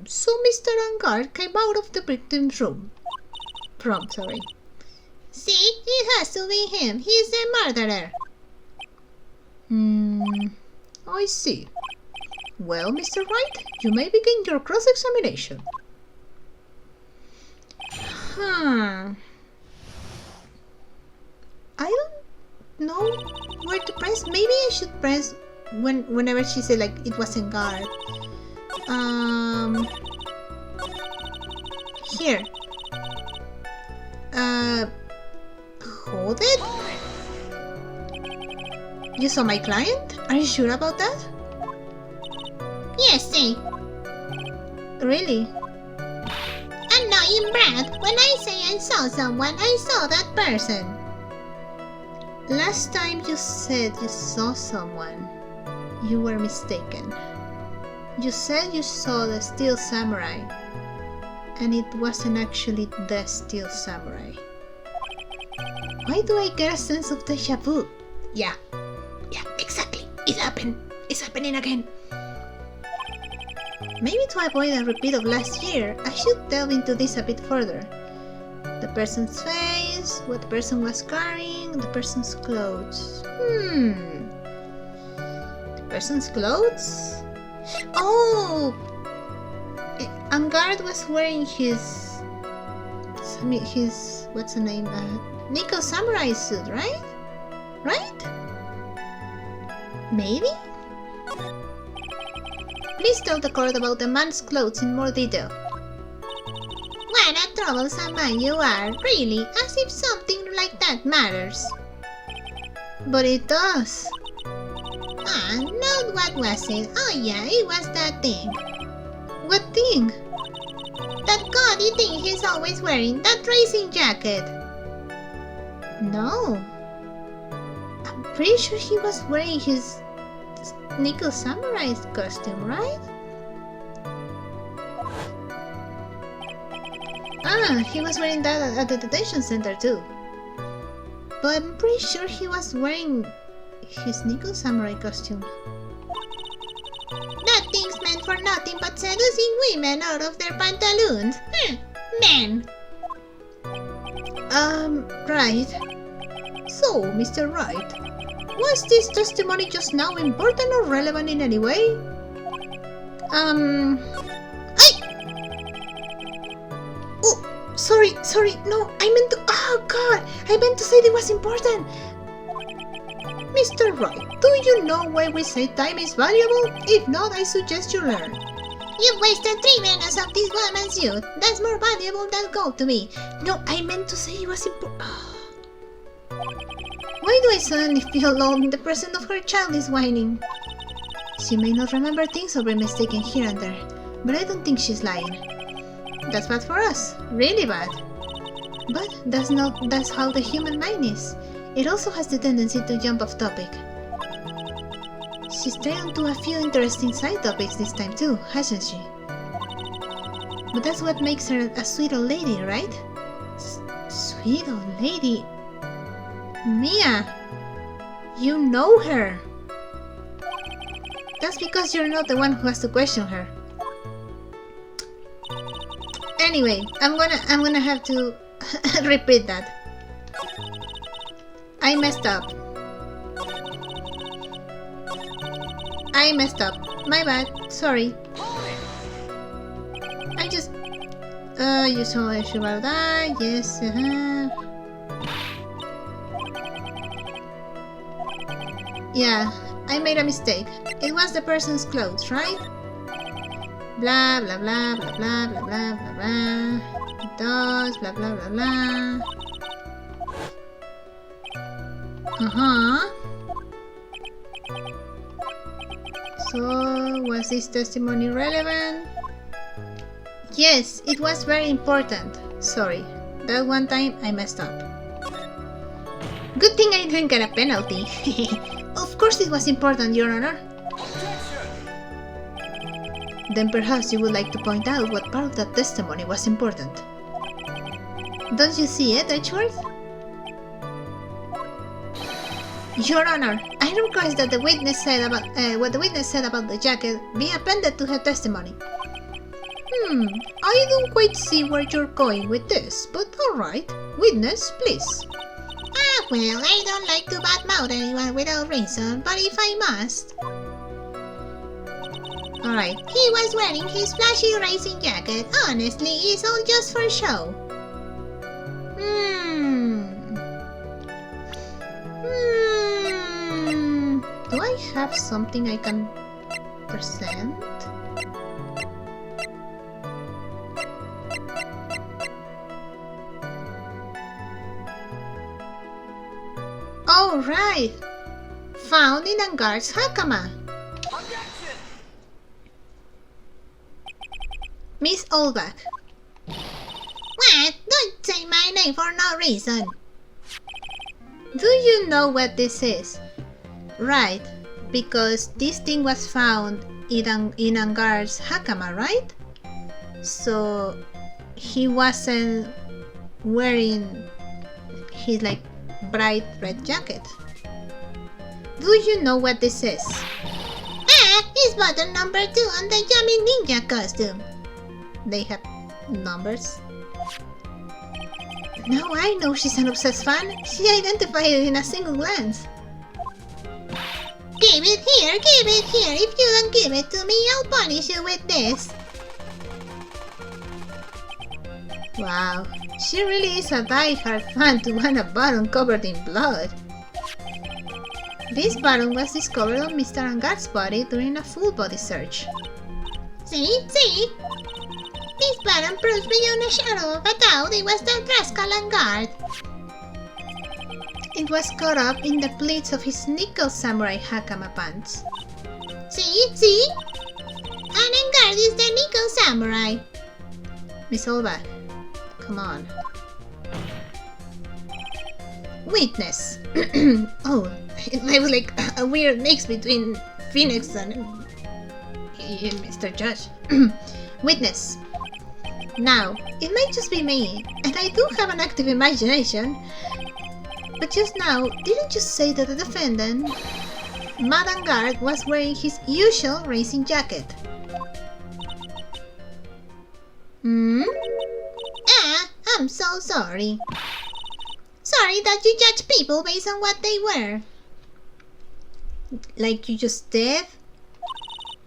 So Mr. Angard came out of the victim's room.
See, it has to be him. He's the murderer.
I see. Well, Mr. Wright, you may begin your cross-examination.
I don't know where to press. Maybe I should press whenever she said like it was in guard. Here. Hold it. You saw my client? Are you sure about that?
Yes, see.
Really?
Annoying brat. When I say I saw someone, I saw that person.
Last time you said you saw someone, you were mistaken. You said you saw the Steel Samurai, and it wasn't actually the Steel Samurai. Why do I get a sense of deja vu?
Yeah, exactly. It happened. It's happening again.
Maybe to avoid a repeat of last year, I should delve into this a bit further. The person's face, what the person was carrying, the person's clothes. The person's clothes? Oh! Angard was wearing his what's the name? Nico Samurai suit, right? Right? Maybe? Please tell the court about the man's clothes in more detail.
What a troublesome man you are, really, as if something like that matters.
But it does.
No, what was it? Oh yeah, it was that thing.
What thing?
That gaudy thing he's always wearing, that racing jacket.
No. I'm pretty sure he was wearing his Nickel Samurai costume, right? Ah, he was wearing that at the detention center too. But I'm pretty sure he was wearing his Nickel Samurai costume.
That thing's meant for nothing but seducing women out of their pantaloons. Men.
Right. So, Mr. Wright, was this testimony just now important or relevant in any way? Oh, sorry, no, I meant to, oh god, I meant to say it was important. Mr. Wright, do you know why we say time is valuable? If not, I suggest you learn.
You wasted 3 minutes of this woman's youth. That's more valuable than gold to me.
No, I meant to say it was important. Why do I suddenly feel alone in the presence of her childish whining? She may not remember things or be mistaken here and there, but I don't think she's lying. That's bad for us, really bad. But that's how the human mind is. It also has the tendency to jump off topic. She's strayed onto a few interesting side topics this time too, hasn't she? But that's what makes her a sweet old lady, right? Sweet old lady? Mia! You know her! That's because you're not the one who has to question her. Anyway, I'm gonna have to repeat that. I messed up. My bad. Sorry. I just... you saw I should have died. Yes, Yeah, I made a mistake. It was the person's clothes, right? Blah, blah, blah, blah, blah, blah, blah, blah, blah. It does, blah, blah, blah, blah. Uh-huh. So, was this testimony relevant? Yes, it was very important. Sorry, that one time I messed up. Good thing I didn't get a penalty. Of course it was important, Your Honor. Then perhaps you would like to point out what part of that testimony was important. Don't you see it, Edgeworth? Your Honor, I request that the witness said about what the witness said about the jacket be appended to her testimony. I don't quite see where you're going with this, but alright. Witness, please.
Well, I don't like to badmouth anyone without reason, but if I must...
Alright.
He was wearing his flashy racing jacket. Honestly, it's all just for show.
Do I have something I can present? Oh, right! Found in Angar's Hakama. Miss Oldback.
What? Don't say my name for no reason.
Do you know what this is? Right, because this thing was found in Angar's Hakama, right? So he wasn't wearing his like bright red jacket. Do you know what this is?
It's button number 2 on the Yummy Ninja costume.
They have numbers. Now I know she's an obsessed fan. She identified it in a single glance.
Give it here! If you don't give it to me, I'll punish you with this.
Wow, she really is a die-hard fan to want a button covered in blood. This button was discovered on Mr. Angar's body during a full body search.
See? This button proves beyond a shadow of a doubt it was that rascal Angard.
It was caught up in the pleats of his nickel samurai hakama pants.
See? Madangard is the Nickel Samurai.
Miss Olbach, come on. Witness. Oh, it was like a weird mix between Phoenix and Mr. Judge. Witness. Now, it might just be me, and I do have an active imagination, but just now, didn't you say that the defendant, Madangard, was wearing his usual racing jacket? Hmm?
I'm so sorry. Sorry that you judge people based on what they wear.
Like you just did?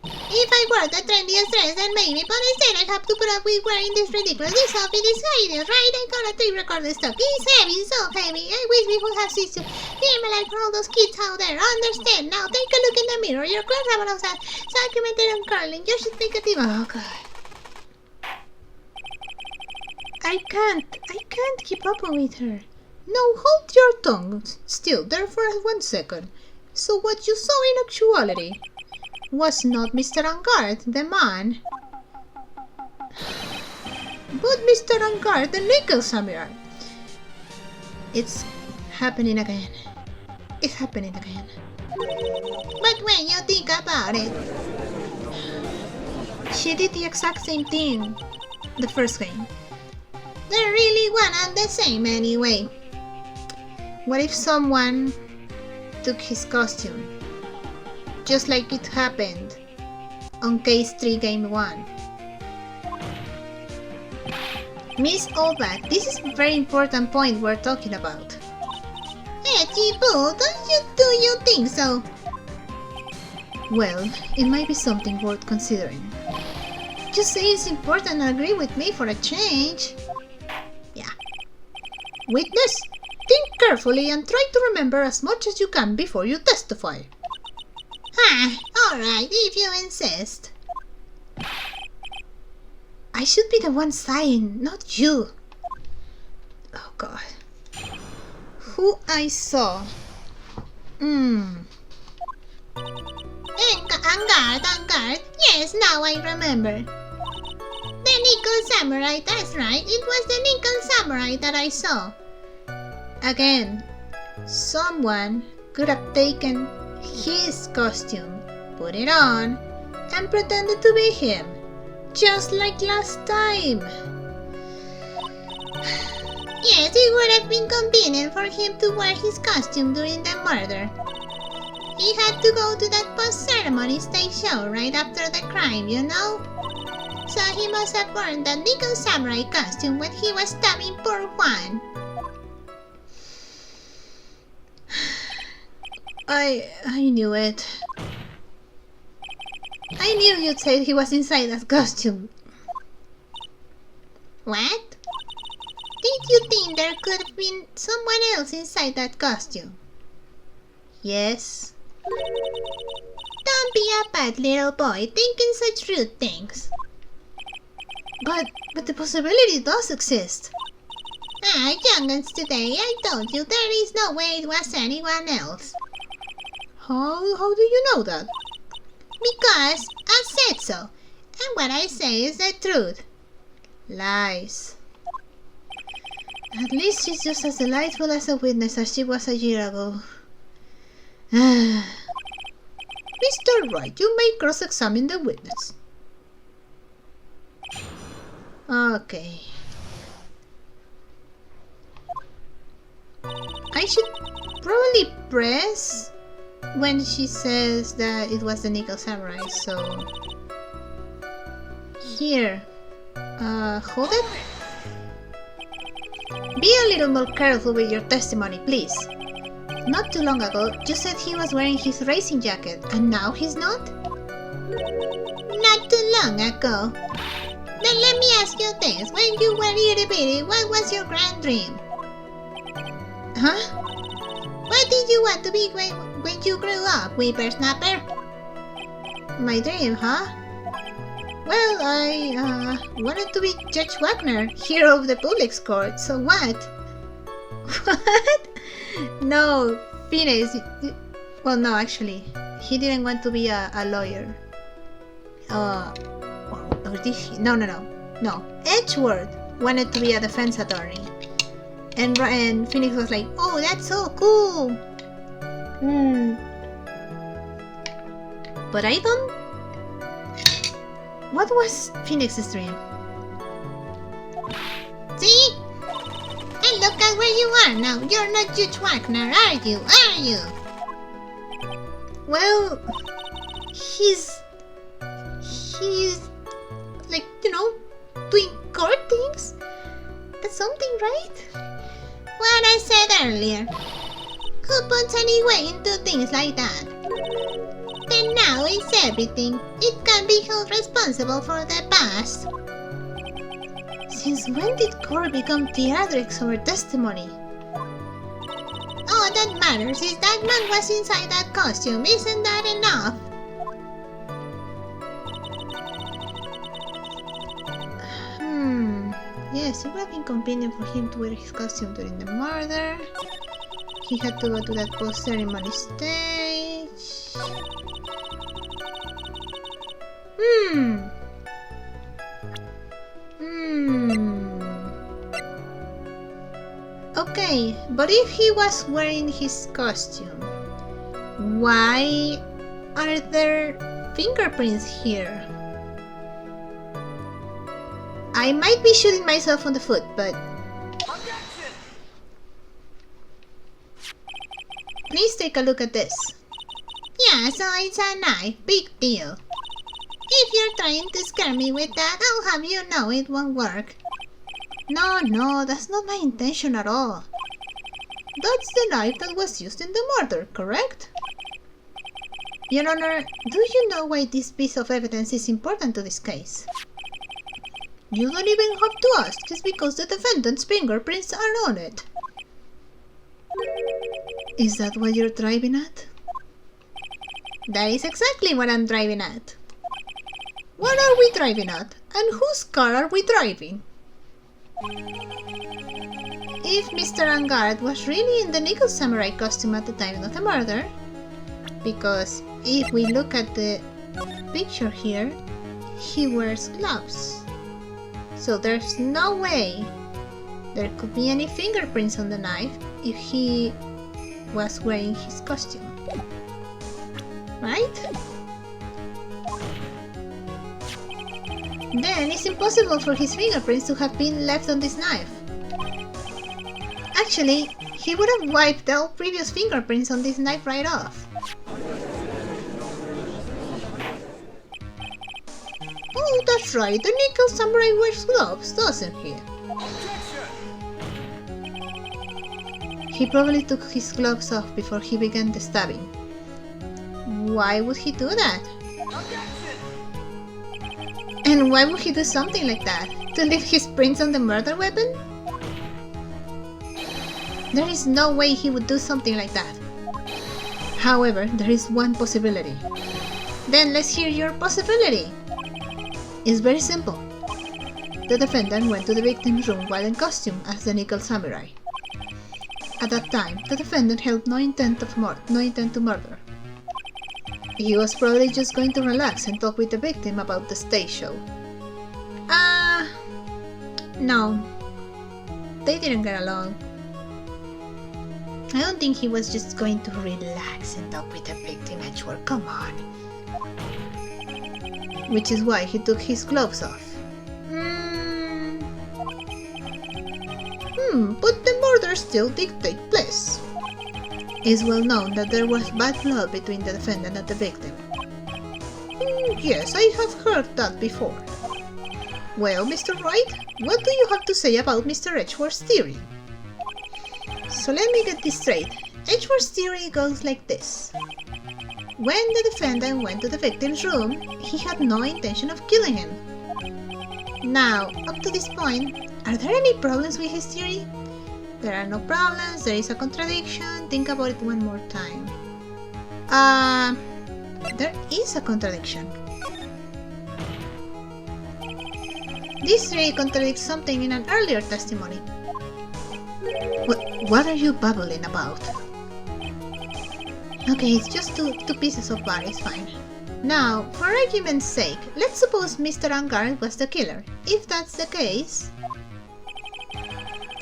If I wore the trendiest dress, then maybe, but instead I have to put up with wearing this ridiculous. This outfit is hideous, right? I got a tape recorder stuck. It's heavy, so heavy. I wish we would have switched to like for all those kids out there. Understand? Now take a look in the mirror. Your clothes have those documented and curling. You should think of it.
Oh god. I can't keep up with her.
Now hold your tongue still there for 1 second. So what you saw in actuality was not Mr. Angard, the man, but Mr. Angard, the Nickel Samurai.
It's happening again. It's happening again.
But when you think about it,
she did the exact same thing the first game.
they're really one and the same anyway.
What if someone took his costume? Just like it happened on Case 3 Game 1. Miss Olbach, this is a very important point we're talking about.
Edgy Boo, do you think so?
Well, it might be something worth considering. Just say it's important and agree with me for a change.
Yeah.
Witness, think carefully and try to remember as much as you can before you testify.
Alright, if you insist.
I should be the one sighing, not you. Oh god. Who I saw?
Angard. Yes, now I remember. The Nickel Samurai, that's right. It was the Nickel Samurai that I saw.
Again, someone could have taken his costume, put it on, and pretended to be him, just like last time.
Yes, it would have been convenient for him to wear his costume during the murder. He had to go to that post-ceremony stage show right after the crime, you know? So he must have worn the Nickel Samurai costume when he was stabbing poor Juan.
I knew it. I knew you'd say he was inside that costume.
What? Did you think there could have been someone else inside that costume?
Yes.
Don't be a bad little boy thinking such rude things.
But the possibility does exist.
Young'uns today, I told you there is no way it was anyone else.
How do you know that?
Because I said so, and what I say is the truth.
Lies. At least she's just as delightful as a witness as she was a year ago.
Mr. Wright, you may cross-examine the witness.
Okay. I should probably press when she says that it was the Nickel Samurai, so... Here. Hold it. Be a little more careful with your testimony, please. Not too long ago, you said he was wearing his racing jacket, and now he's not?
Not too long ago. Then let me ask you this. When you were itty bitty, what was your grand dream?
Huh?
What did you want to be when you grew up, whippersnapper?
My dream, huh? Well, I wanted to be Judge Wagner, hero of the public's court, so what? What? No, Phoenix. Well, no, actually. He didn't want to be a lawyer. or did he? No. Edgeworth wanted to be a defense attorney. And Phoenix was like, oh, that's so cool. But I don't... What was Phoenix's dream?
See? And look at where you are now. You're not Judge Wagner, are you? Are you?
Well, he's like, doing court things. That's something, right?
What I said earlier. Who puts any weight into things like that? And now it's everything. It can be held responsible for the past.
Since when did court become theatrics over testimony?
All that matters is that man was inside that costume. Isn't that enough?
Yes, it would have been convenient for him to wear his costume during the murder. He had to go to that post-ceremony stage. Okay, but if he was wearing his costume, why are there fingerprints here? I might be shooting myself on the foot, but... Please take a look at this.
Yeah, so it's a knife. Big deal. If you're trying to scare me with that, I'll have you know it won't work.
No, that's not my intention at all. That's the knife that was used in the murder, correct? Your Honor, do you know why this piece of evidence is important to this case? You don't even have to ask, it's because the defendant's fingerprints are on it. Is that what you're driving at? That is exactly what I'm driving at. What are we driving at? And whose car are we driving? If Mr. Angard was really in the Nickel Samurai costume at the time of the murder, because if we look at the picture here, he wears gloves. So there's no way there could be any fingerprints on the knife if he was wearing his costume. Right? Then it's impossible for his fingerprints to have been left on this knife. Actually, he would have wiped all previous fingerprints on this knife right off. Oh, that's right, the Nickel Samurai wears gloves, doesn't he? He probably took his gloves off before he began the stabbing. Why would he do that? And why would he do something like that? To leave his prints on the murder weapon? There is no way he would do something like that. However, there is one possibility. Then let's hear your possibility. It's very simple. The defendant went to the victim's room while in costume as the Nickel Samurai. At that time, the defendant held no intent to murder. He was probably just going to relax and talk with the victim about the stage show. No. They didn't get along. I don't think he was just going to relax and talk with the victim, Edgeworth. Come on. Which is why he took his gloves off. But the murder still did take place. It's well known that there was bad blood between the defendant and the victim. Yes, I have heard that before. Well, Mr. Wright, what do you have to say about Mr. Edgeworth's theory? So let me get this straight. Edgeworth's theory goes like this. When the defendant went to the victim's room, he had no intention of killing him. Now, up to this point, are there any problems with his theory? There are no problems, there is a contradiction. Think about it one more time. There is a contradiction. This theory contradicts something in an earlier testimony. What are you babbling about? Okay, it's just two pieces of bar, it's fine.
Now, for argument's sake, let's suppose Mr. Angard was the killer. If that's the case,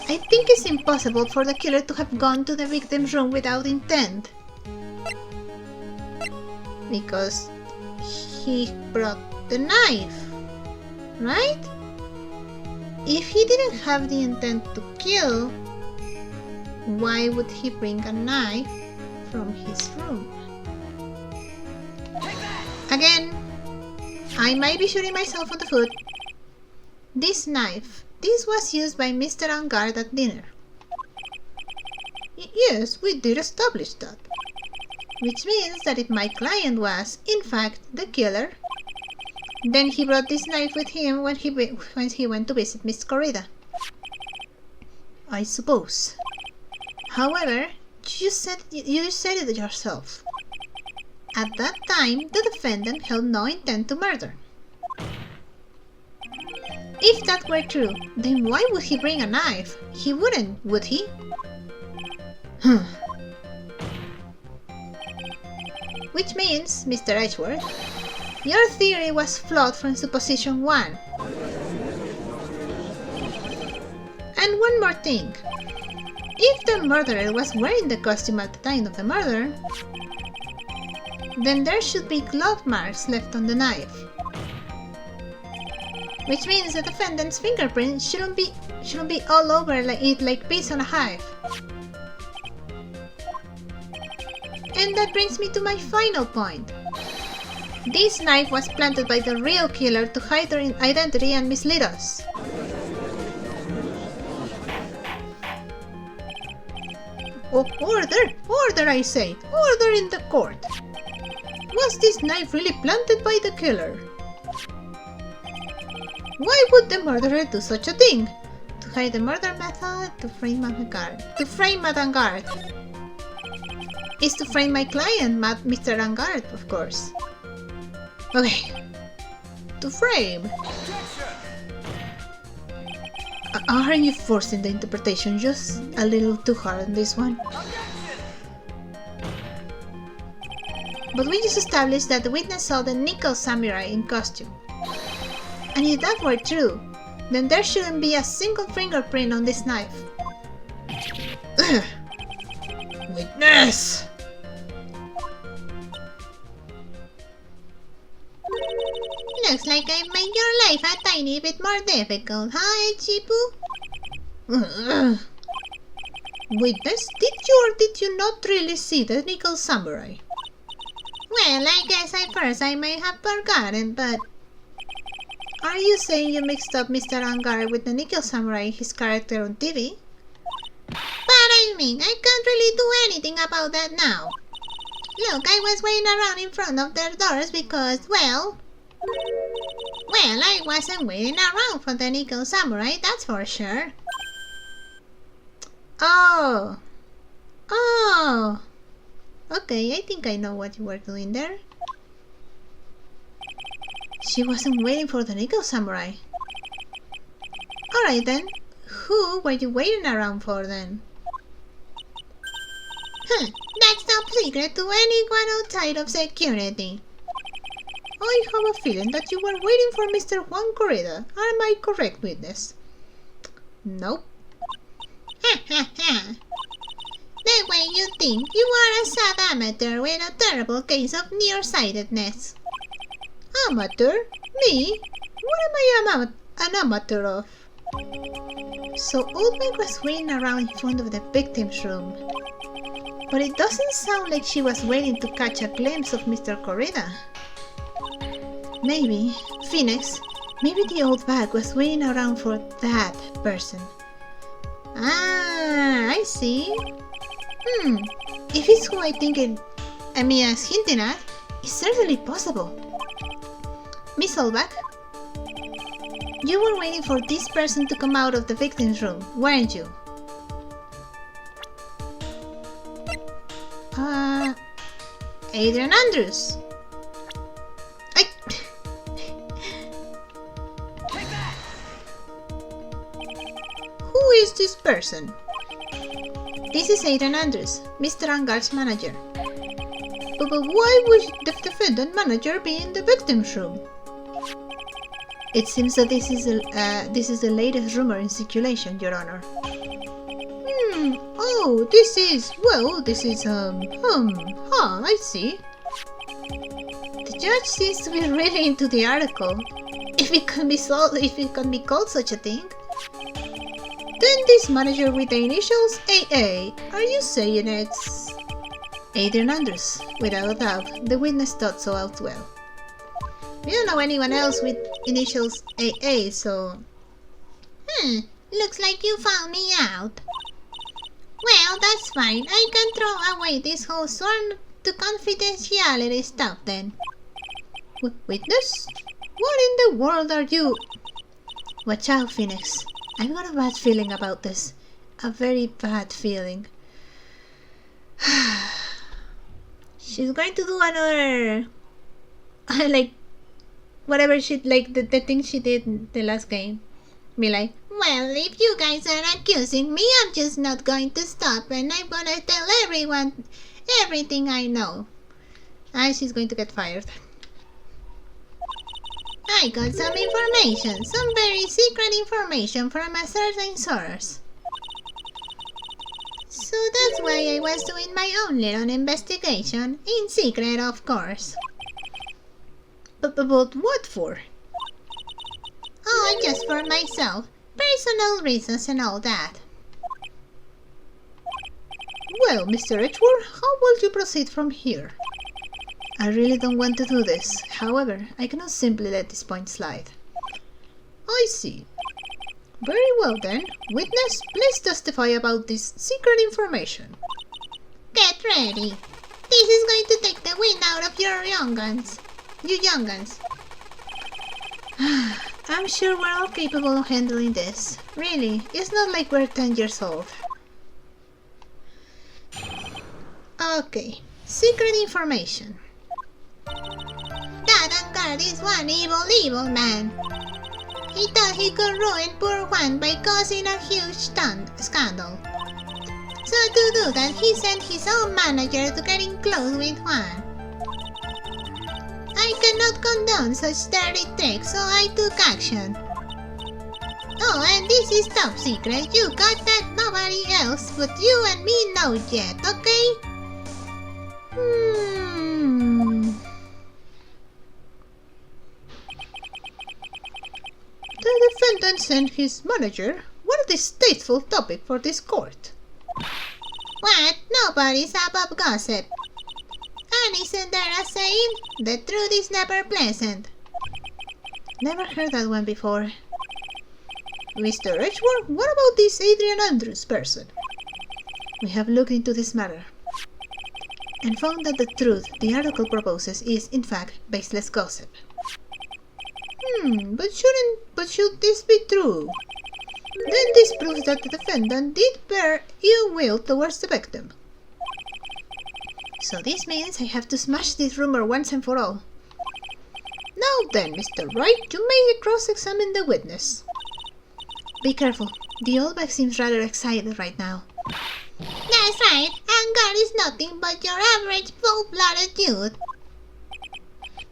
I think it's impossible for the killer to have gone to the victim's room without intent. Because he brought the knife, right? If he didn't have the intent to kill, why would he bring a knife from his room? Again, I might be shooting myself on the foot. This knife, this was used by Mr. Angard at dinner. Yes, we did establish that. Which means that if my client was, in fact, the killer, then he brought this knife with him when he went to visit Miss Corrida. I suppose. However, you said it yourself. At that time, the defendant held no intent to murder. If that were true, then why would he bring a knife? He wouldn't, would he? Which means, Mr. Edgeworth, your theory was flawed from supposition 1. And one more thing. If the murderer was wearing the costume at the time of the murder, then there should be glove marks left on the knife. Which means the defendant's fingerprint shouldn't be all over it like bees on a hive. And that brings me to my final point. This knife was planted by the real killer to hide their identity and mislead us. Oh, order I say, order in the court. Was this knife really planted by the killer? Why would the murderer do such a thing? To hide the murder method, to frame Angard. To frame Madame Angard. Is to frame my client, Mr. Angard, of course. Okay. To frame. Aren't you forcing the interpretation just a little too hard on this one? But we just established that the witness saw the nickel samurai in costume. And if that were true, then there shouldn't be a single fingerprint on this knife.
Witness!
Looks like I made your life a tiny bit more difficult, huh, Chipu?
Witness, did you or did you not really see the nickel samurai?
Well, I guess at first I may have forgotten, but...
Are you saying you mixed up Mr. Angard with the nickel samurai, his character on TV?
But I mean, I can't really do anything about that now. Look, I was waiting around in front of their doors because, well, I wasn't waiting around for the nickel samurai, that's for sure.
Oh. Okay, I think I know what you were doing there. She wasn't waiting for the nickel samurai. Alright then, who were you waiting around for then?
That's top secret to anyone outside of security.
I have a feeling that you were waiting for Mr. Juan Corrida. Am I correct, witness? Nope.
The way you think, you are a sad amateur with a terrible case of nearsightedness.
Amateur? Me? What am I an amateur of? So Oldman was waiting around in front of the victim's room. But it doesn't sound like she was waiting to catch a glimpse of Mr. Corrida. Maybe, Phoenix, maybe the old bag was waiting around for that person. Ah, I see. If it's who I think Emiya is hinting at, it's certainly possible. Miss Oldback, you were waiting for this person to come out of the victim's room, weren't you? Adrian Andrews. Who is this person? This is Adrian Andrews, Mr. Angard's manager.
But why would the defendant manager be in the victim's room?
It seems that this is the latest rumor in circulation, Your Honor.
Oh, this is, I see.
The judge seems to be really into the article. If it can be called such a thing.
Then this manager with the initials AA, are you saying it's...
Adrian Andrews, without a doubt, the witness thought so as well.
We don't know anyone else with initials AA, so...
Looks like you found me out. Well, that's fine. I can throw away this whole sworn to confidentiality stuff then.
Witness? What in the world are you...
Watch out, Phoenix. I've got a bad feeling about this. A very bad feeling. She's going to do another... like... whatever she... like the thing she did in the last game. Be like...
Well, if you guys are accusing me, I'm just not going to stop and I'm gonna tell everyone everything I know.
She's going to get fired.
I got some information, some very secret information from a certain source. So that's why I was doing my own little investigation, in secret of course.
But what for?
Oh, just for myself. Personal reasons and all that.
Well, Mr. Edgeworth, how will you proceed from here?
I really don't want to do this. However, I cannot simply let this point slide.
I see. Very well then. Witness, please testify about this secret information.
Get ready. This is going to take the wind out of your young guns. You young guns.
I'm sure we're all capable of handling this. Really, it's not like we're 10 years old.
Okay, secret information.
That Angard is one evil man. He thought he could ruin poor Juan by causing a huge scandal. So to do that, he sent his own manager to get in close with Juan. I cannot condone such dirty tricks, so I took action. Oh, and this is top secret. You got that nobody else but you and me know yet, okay?
The defendant sent his manager. What a distasteful topic for this court.
What? Nobody's above gossip. And isn't there a saying? The truth is never pleasant.
Never heard that one before.
Mr. Edgeworth, what about this Adrian Andrews person?
We have looked into this matter and found that the truth the article proposes is, in fact, baseless gossip.
But should this be true? Then this proves that the defendant did bear ill will towards the victim.
So this means I have to smash this rumor once and for all.
Now then, Mr. Wright, you may cross-examine the witness.
Be careful. The old bag seems rather excited right now.
That's right. Angard is nothing but your average full-blooded youth.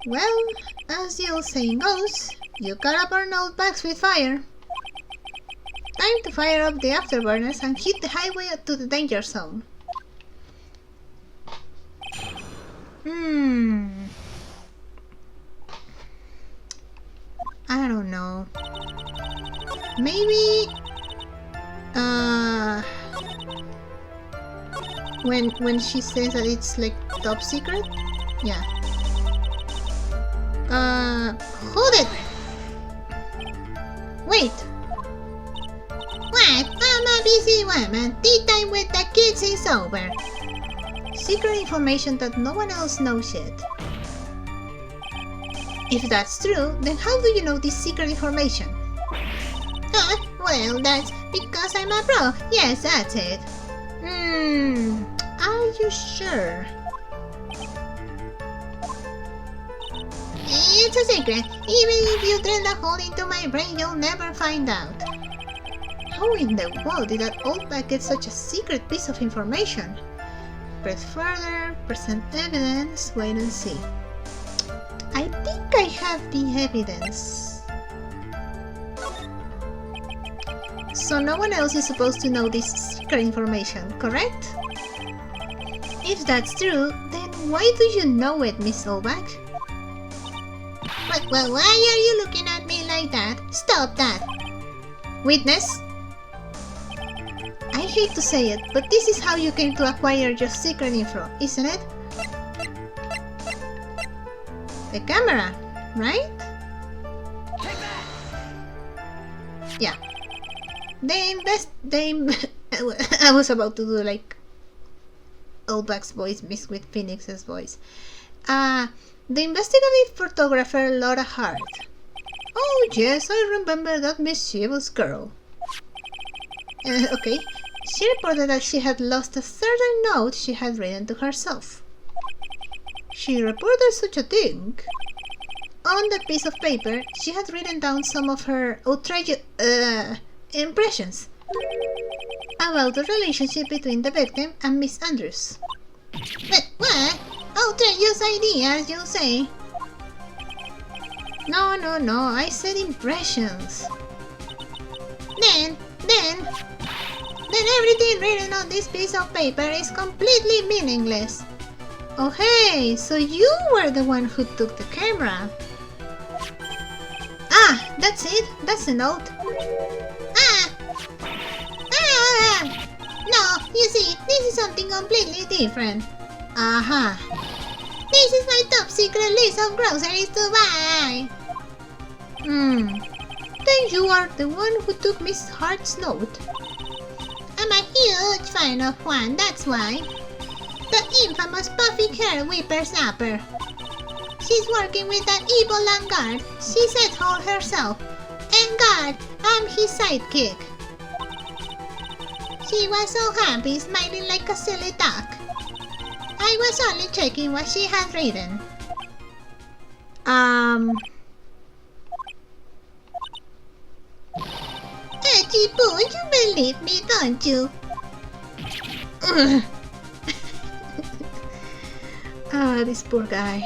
Well, as the old saying goes, you gotta burn old bags with fire.
Time to fire up the afterburners and hit the highway to the danger zone.
I don't know. Maybe when she says that it's like top secret? Yeah. Hold it! Wait!
What? I'm a busy woman. Tea time with the kids is over.
Secret information that no one else knows yet. If that's true, then how do you know this secret information?
Well, that's because I'm a pro. Yes, that's it.
Are you sure?
It's a secret. Even if you drill a hole into my brain, you'll never find out.
How in the world did that old bag get such a secret piece of information?
interpret further, present evidence, wait and see. I think I have the evidence. So no one else is supposed to know this secret information, correct? If that's true, then why do you know it, Miss Olbach?
Well, why are you looking at me like that? Stop that!
Witness? I hate to say it, but this is how you came to acquire your secret info, isn't it? The camera, right? Yeah. I was about to do like Olbach's voice mixed with Phoenix's voice. The investigative photographer Laura Hart. Oh yes, I remember that mischievous girl. Okay. She reported that she had lost a certain note she had written to herself. She reported such a thing. On that piece of paper, she had written down some of her outrageous impressions about the relationship between the victim and Miss Andrews.
What? Outrageous ideas, you say?
No, I said impressions.
Then everything written on this piece of paper is completely meaningless.
Oh hey, so you were the one who took the camera. Ah, that's it, that's the note.
No, you see, this is something completely different.
Aha.
This is my top secret list of groceries to buy.
Then you are the one who took Miss Hart's note.
I'm a huge fan of Juan, that's why. The infamous puffy-haired whippersnapper. She's working with that evil landguard. She said so herself. And guard, I'm his sidekick. She was so happy, smiling like a silly duck. I was only checking what she had written. Edgy Boo, you believe me, don't you?
This poor guy.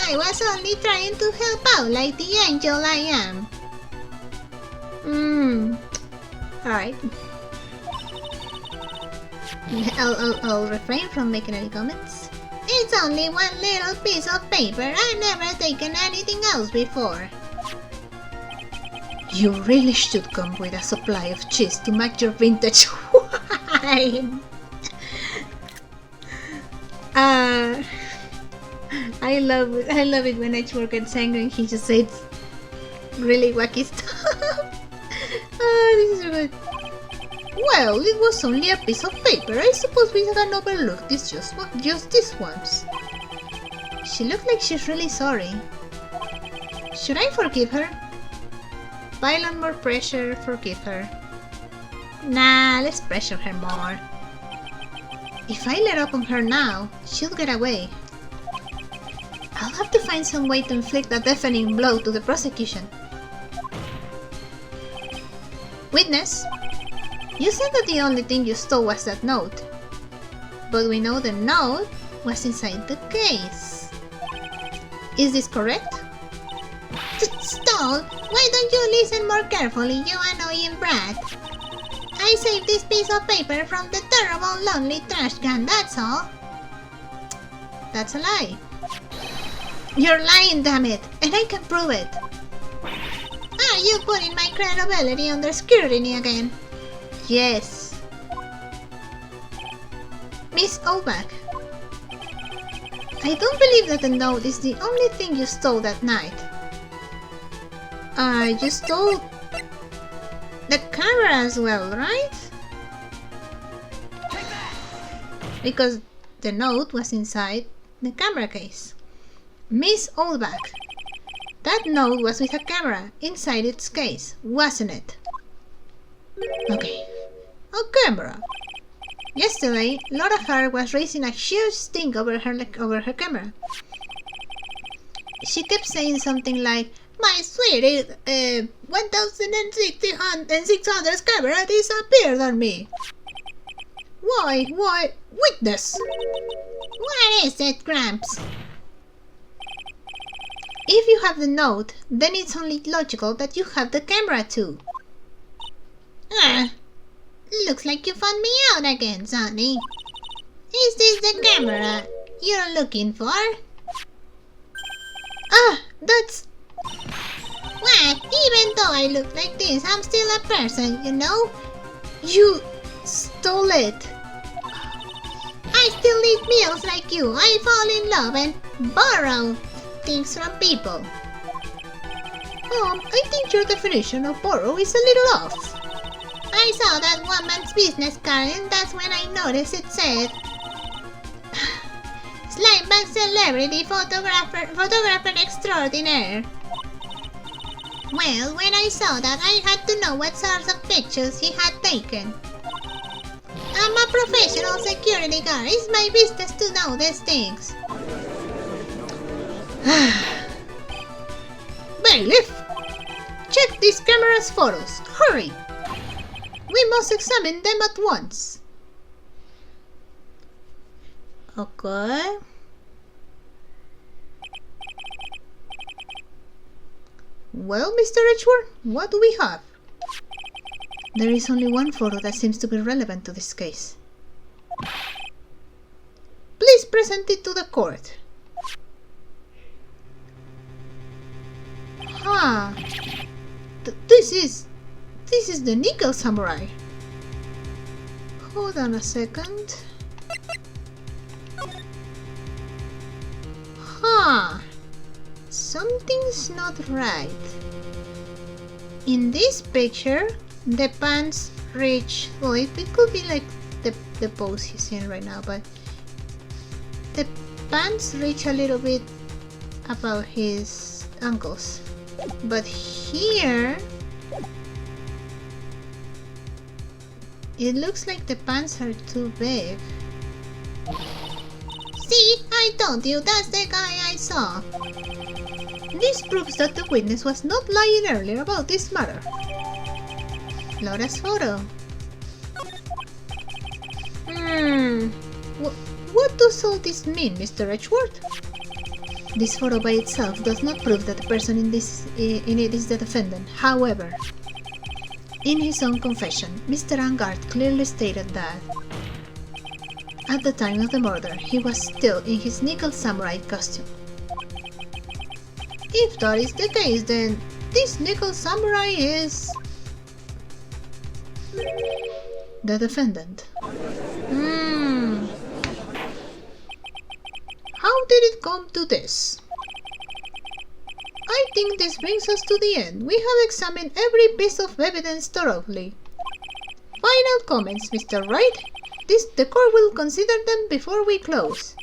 I was only trying to help out like the angel I am.
Alright. I'll refrain from making any comments.
It's only one little piece of paper. I've never taken anything else before.
You really should come with a supply of cheese to match your vintage wine. I love it when Edgeworth gets angry and he just says really wacky stuff. This is good. Well, it was only a piece of paper. I suppose we can overlook this just this once. She looked like she's really sorry. Should I forgive her? Pile on more pressure, forgive her. Nah, let's pressure her more. If I let up on her now, she'll get away. I'll have to find some way to inflict a deafening blow to the prosecution. Witness, you said that the only thing you stole was that note. But we know the note was inside the case. Is this correct?
Stole? Why don't you listen more carefully, you annoying brat? I saved this piece of paper from the terrible lonely trash can, that's all.
That's a lie. You're lying, damn it, and I can prove it.
Are you putting my credibility under scrutiny again?
Yes. Miss Olbach, I don't believe that the note is the only thing you stole that night. You stole the camera as well, right? Because the note was inside the camera case. Miss Olbach, that note was with a camera inside its case, wasn't it? Okay, a camera. Yesterday, Laura Hart was raising a huge stink over her camera. She kept saying something like, "My sweetie, 1,600 camera disappeared on me."
Why, witness!
What is it, Gramps?
If you have the note, then it's only logical that you have the camera too.
Looks like you found me out again, Sonny. Is this the camera you're looking for?
That's...
What? Even though I look like this, I'm still a person, you know?
You stole it.
I still eat meals like you. I fall in love and borrow things from people.
I think your definition of borrow is a little off.
I saw that woman's business card and that's when I noticed it said Slimeback Celebrity Photographer Extraordinaire. Well, when I saw that, I had to know what sorts of pictures he had taken. I'm a professional security guard. It's my business to know these things.
Bailiff! Check this camera's photos. Hurry! We must examine them at once. Okay. Well, Mr. Edgeworth, what do we have? There is only one photo that seems to be relevant to this case. Please present it to the court. This is the Nickel Samurai. Hold on a second. Something's not right. In this picture, the pants reach, well, it could be like the pose he's in right now, but the pants reach a little bit above his ankles. But here, it looks like the pants are too big.
See, I told you, that's the guy I saw.
This proves that the witness was not lying earlier about this matter. Laura's photo. What does all this mean, Mr. Edgeworth? This photo by itself does not prove that the person in it is the defendant. However, in his own confession, Mr. Angard clearly stated that at the time of the murder, he was still in his Nickel Samurai costume. If that is the case, then this Nickel Samurai is the defendant. How did it come to this? I think this brings us to the end. We have examined every piece of evidence thoroughly. Final comments, Mr. Wright? The court will consider them before we close.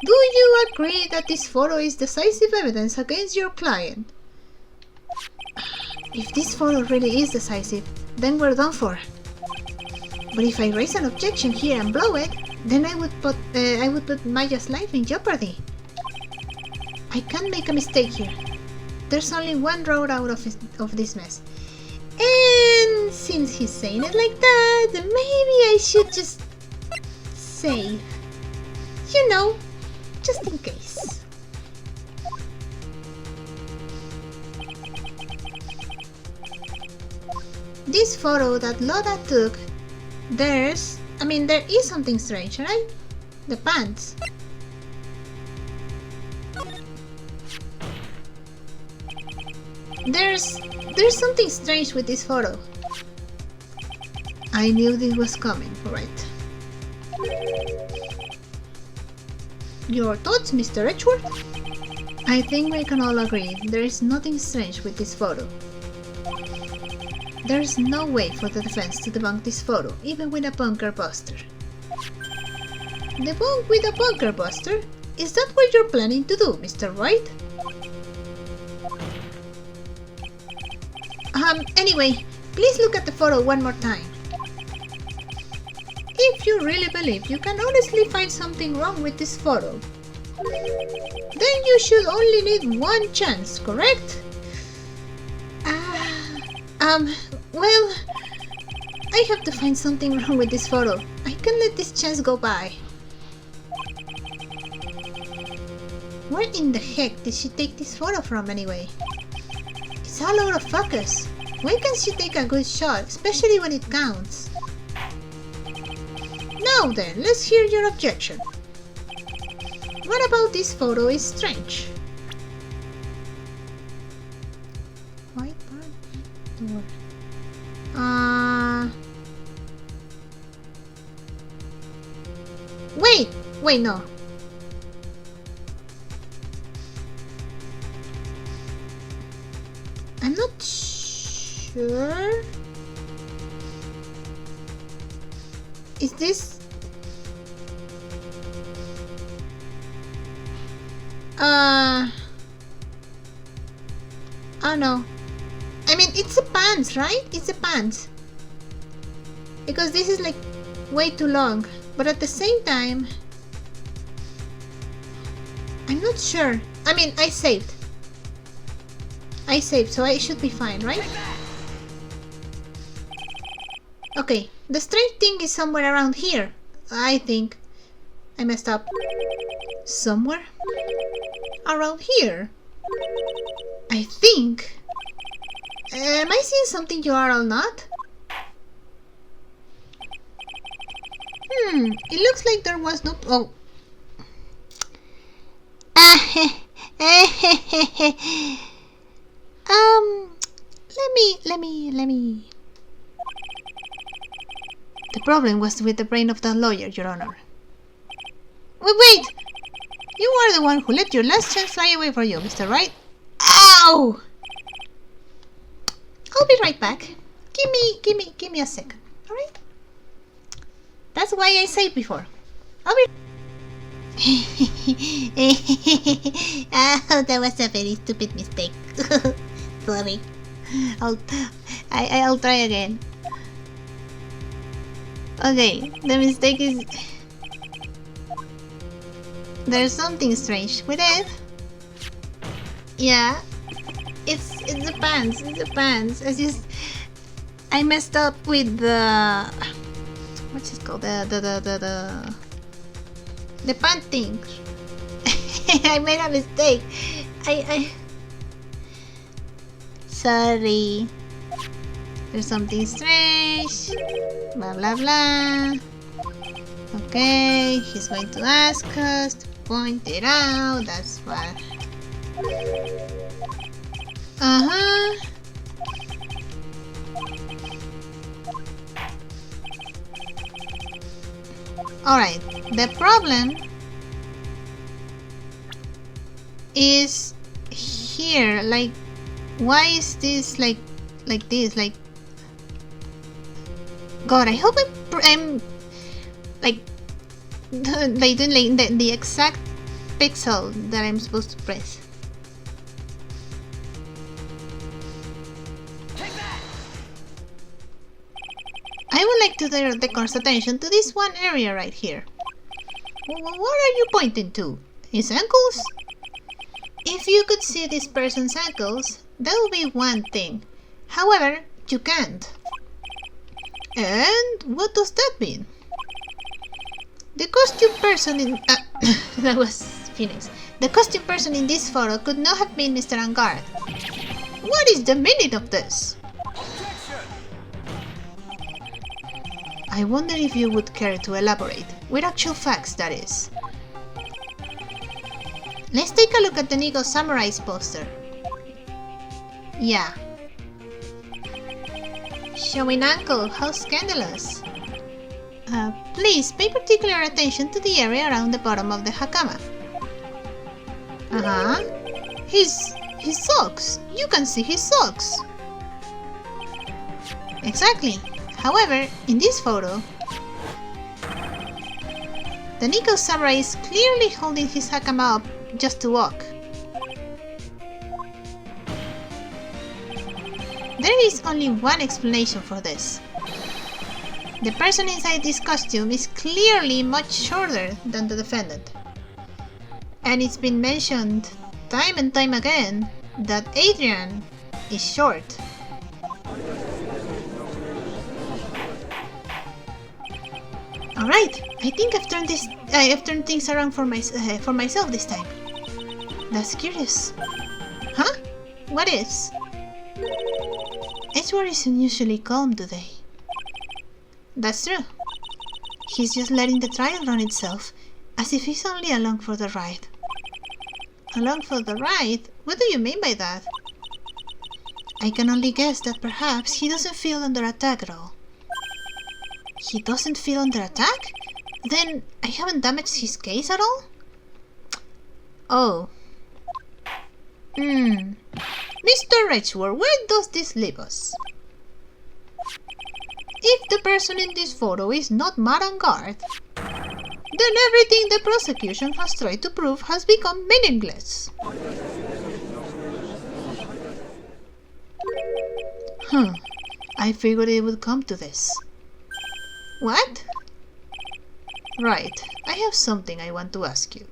Do you agree that this photo is decisive evidence against your client? If this photo really is decisive, then we're done for. But if I raise an objection here and blow it, then I would put Maya's life in jeopardy. I can't make a mistake here. There's only one road out of this mess. And since he's saying it like that, maybe I should just save. You know, just in case. This photo that Loda took, there is something strange, right? The pants. There's something strange with this photo. I knew this was coming, right? Your thoughts, Mr. Edgeworth? I think we can all agree there is nothing strange with this photo. There is no way for the defense to debunk this photo, even with a bunker buster. Debunk with a bunker buster? Is that what you're planning to do, Mr. Wright? Anyway, please look at the photo one more time. If you really believe you can honestly find something wrong with this photo, then you should only need one chance, correct? Well, I I have to find something wrong with this photo. I can't let this chance go by. Where in the heck did she take this photo from anyway? It's all out of focus. Why can't she take a good shot, especially when it counts? Now then, let's hear your objection. What about this photo is strange? White part door. Wait, no. I'm not sure. Is this? Oh no. I mean, it's a pants, right? It's a pants. Because this is like way too long. But at the same time, I'm not sure. I mean, I saved, so I should be fine, right? Okay, the strange thing is somewhere around here. I think I messed up. Somewhere around here. I think. Am I seeing something you are all not? It looks like there was no... Oh. Let me... The problem was with the brain of that lawyer, Your Honor. Wait! You are the one who let your last chance fly away from you, Mr. Wright. Ow! I'll be right back. Give me a second, alright? That's why I saved before. I'll be... Oh, that was a very stupid mistake. Sorry. I'll try again. Okay, the mistake is... There's something strange with it. Yeah, it's the pants. It's the pants. It's just I messed up with the what's it called? The pant thing. I made a mistake. I sorry. There's something strange. Blah blah blah. Okay, he's going to ask us to point it out. That's what. Alright, the problem is here. Like, why is this like this? Like, God, I hope I'm like doing the exact pixel that I'm supposed to press. I would like to direct the court's attention to this one area right here. What are you pointing to? His ankles? If you could see this person's ankles, that would be one thing. However, you can't. And what does that mean? The costume person in... that was Phoenix. The costume person in this photo could not have been Mr. Angard. What is the meaning of this? I wonder if you would care to elaborate, with actual facts, that is. Let's take a look at the Nigo Samurai's poster. Yeah. Showing ankle, how scandalous. Please pay particular attention to the area around the bottom of the hakama. His socks. You can see his socks. Exactly. However, in this photo, the Nigo Samurai is clearly holding his hakama up just to walk. There is only one explanation for this. The person inside this costume is clearly much shorter than the defendant. And it's been mentioned time and time again that Adrian is short. Alright, I think I've turned things around for myself this time. That's curious. Huh? What is? Edward is unusually calm today. That's true. He's just letting the trial run itself, as if he's only along for the ride. Along for the ride? What do you mean by that? I can only guess that perhaps he doesn't feel under attack at all. He doesn't feel under attack? Then I haven't damaged his case at all? Oh. Mr. Richward, where does this leave us? If the person in this photo is not Madame Guard, then everything the prosecution has tried to prove has become meaningless. I figured it would come to this. What? Right, I have something I want to ask you.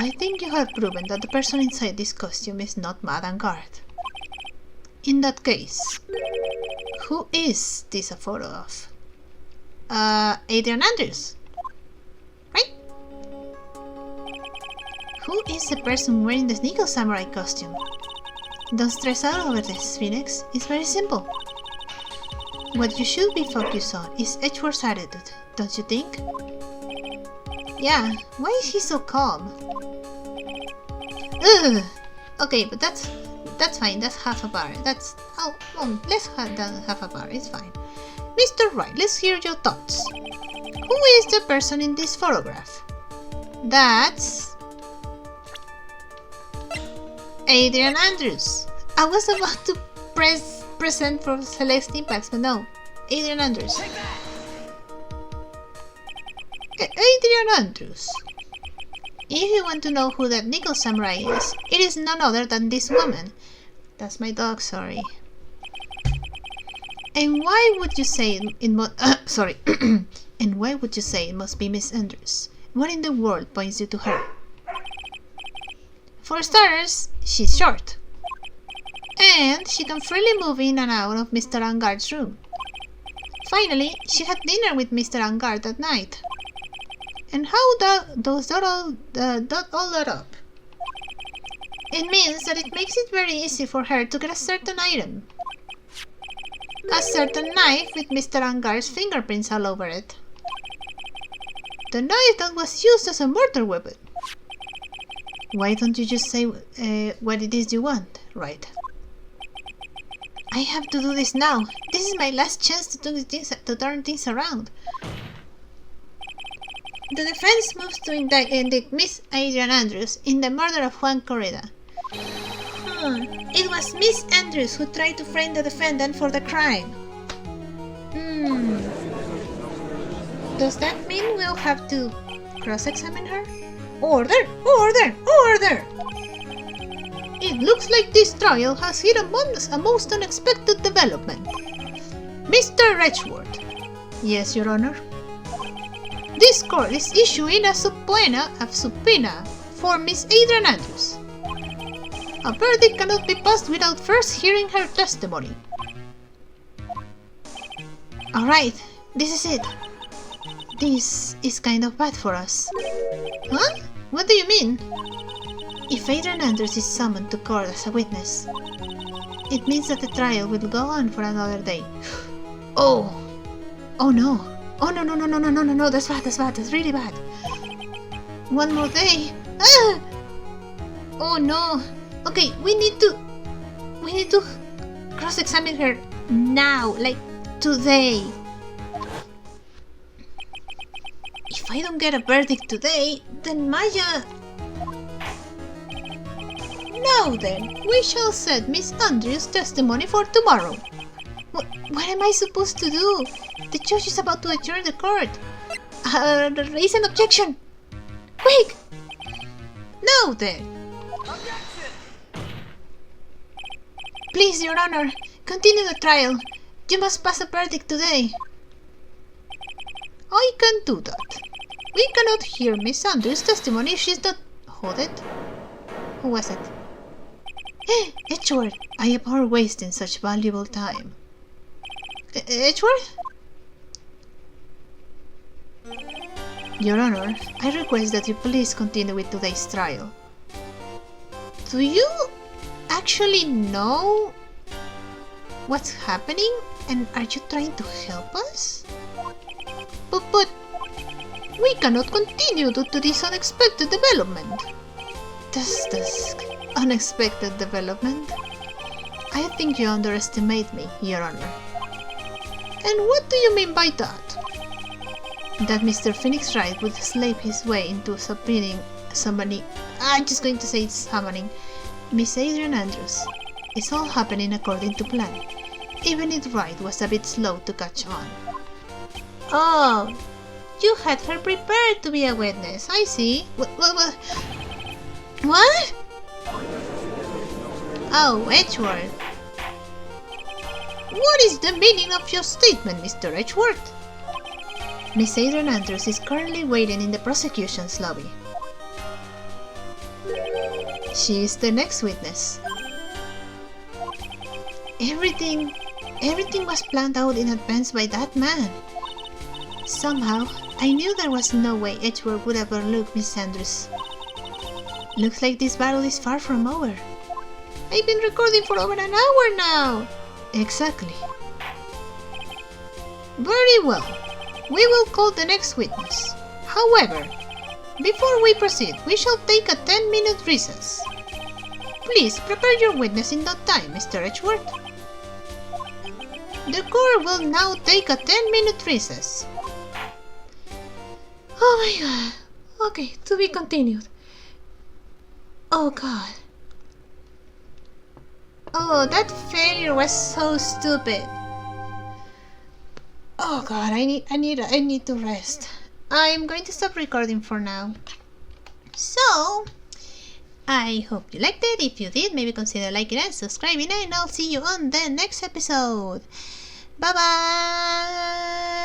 I think you have proven that the person inside this costume is not Madame Guard. In that case, who is this a photo of? Adrian Andrews, right? Who is the person wearing the Sneaker Samurai costume? Don't stress out over this, Phoenix. It's very simple. What you should be focused on is Edward's attitude, don't you think? Yeah, why is he so calm? Ugh! Okay, but that's fine, that's half a bar. Let's have that half a bar, it's fine. Mr. Wright, let's hear your thoughts. Who is the person in this photograph? That's Adrian Andrews. I was about to present for Celeste Impacts, but no. Adrian Andrews. Adrian Andrews. If you want to know who that Nickel Samurai is, it is none other than this woman. That's my dog, sorry. And why would you say and why would you say it must be Miss Andrews? What in the world points you to her? For starters, she's short. And she can freely move in and out of Mr. Angard's room. Finally, she had dinner with Mr. Angard that night. And how does that all add up? It means that it makes it very easy for her to get a certain item. A certain knife with Mr. Angard's fingerprints all over it. The knife that was used as a murder weapon. Why don't you just say what it is you want, Wright? I have to do this now. This is my last chance to turn things around. The defense moves to indict Miss Adrian Andrews in the murder of Juan Corrida. It was Miss Andrews who tried to frame the defendant for the crime. Does that mean we'll have to cross-examine her? Order! Order! Order! It looks like this trial has hit a most unexpected development. Mr. Richward. Yes, Your Honor. This court is issuing a subpoena for Miss Adrian Andrews. A verdict cannot be passed without first hearing her testimony. Alright, this is it. This is kind of bad for us. Huh? What do you mean? If Adrian Andrews is summoned to court as a witness, it means that the trial will go on for another day. Oh no. Oh no, that's bad, that's really bad. One more day. Ah! Oh no. Okay, we need to cross-examine her now, like today. If I don't get a verdict today, then Maya... Now then, we shall set Miss Andrews' testimony for tomorrow. What am I supposed to do? The judge is about to adjourn the court. Raise an objection. Quick! Now then. Please, Your Honor, continue the trial. You must pass a verdict today. I can do that. We cannot hear Miss Andrews' testimony if she's not... Hold it. Who was it? Edward, I abhor wasting such valuable time. Edward? Your Honor, I request that you please continue with today's trial. Do you actually know what's happening? And are you trying to help us? But we cannot continue due to this unexpected development. This unexpected development? I think you underestimate me, Your Honor. And what do you mean by that? That Mr. Phoenix Wright would slave his way into summoning, I'm just going to say summoning, Miss Adrian Andrews. It's all happening according to plan, even if Wright was a bit slow to catch on. Oh, you had her prepared to be a witness, I see. What? Oh, Edgeworth. What is the meaning of your statement, Mr. Edgeworth? Miss Adrian Andrews is currently waiting in the prosecution's lobby. She is the next witness. Everything was planned out in advance by that man. Somehow, I knew there was no way Edgeworth would overlook Miss Andrews. Looks like this battle is far from over. I've been recording for over an hour now. Exactly. Very well. We will call the next witness. However, before we proceed, we shall take a 10-minute recess. Please prepare your witness in that time, Mr. Edgeworth. The court will now take a 10-minute recess. Oh my god. Okay, to be continued. Oh god. Oh, that failure was so stupid. Oh god, I need to rest. I'm going to stop recording for now. So, I hope you liked it. If you did, maybe consider liking and subscribing, and I'll see you on the next episode. Bye bye.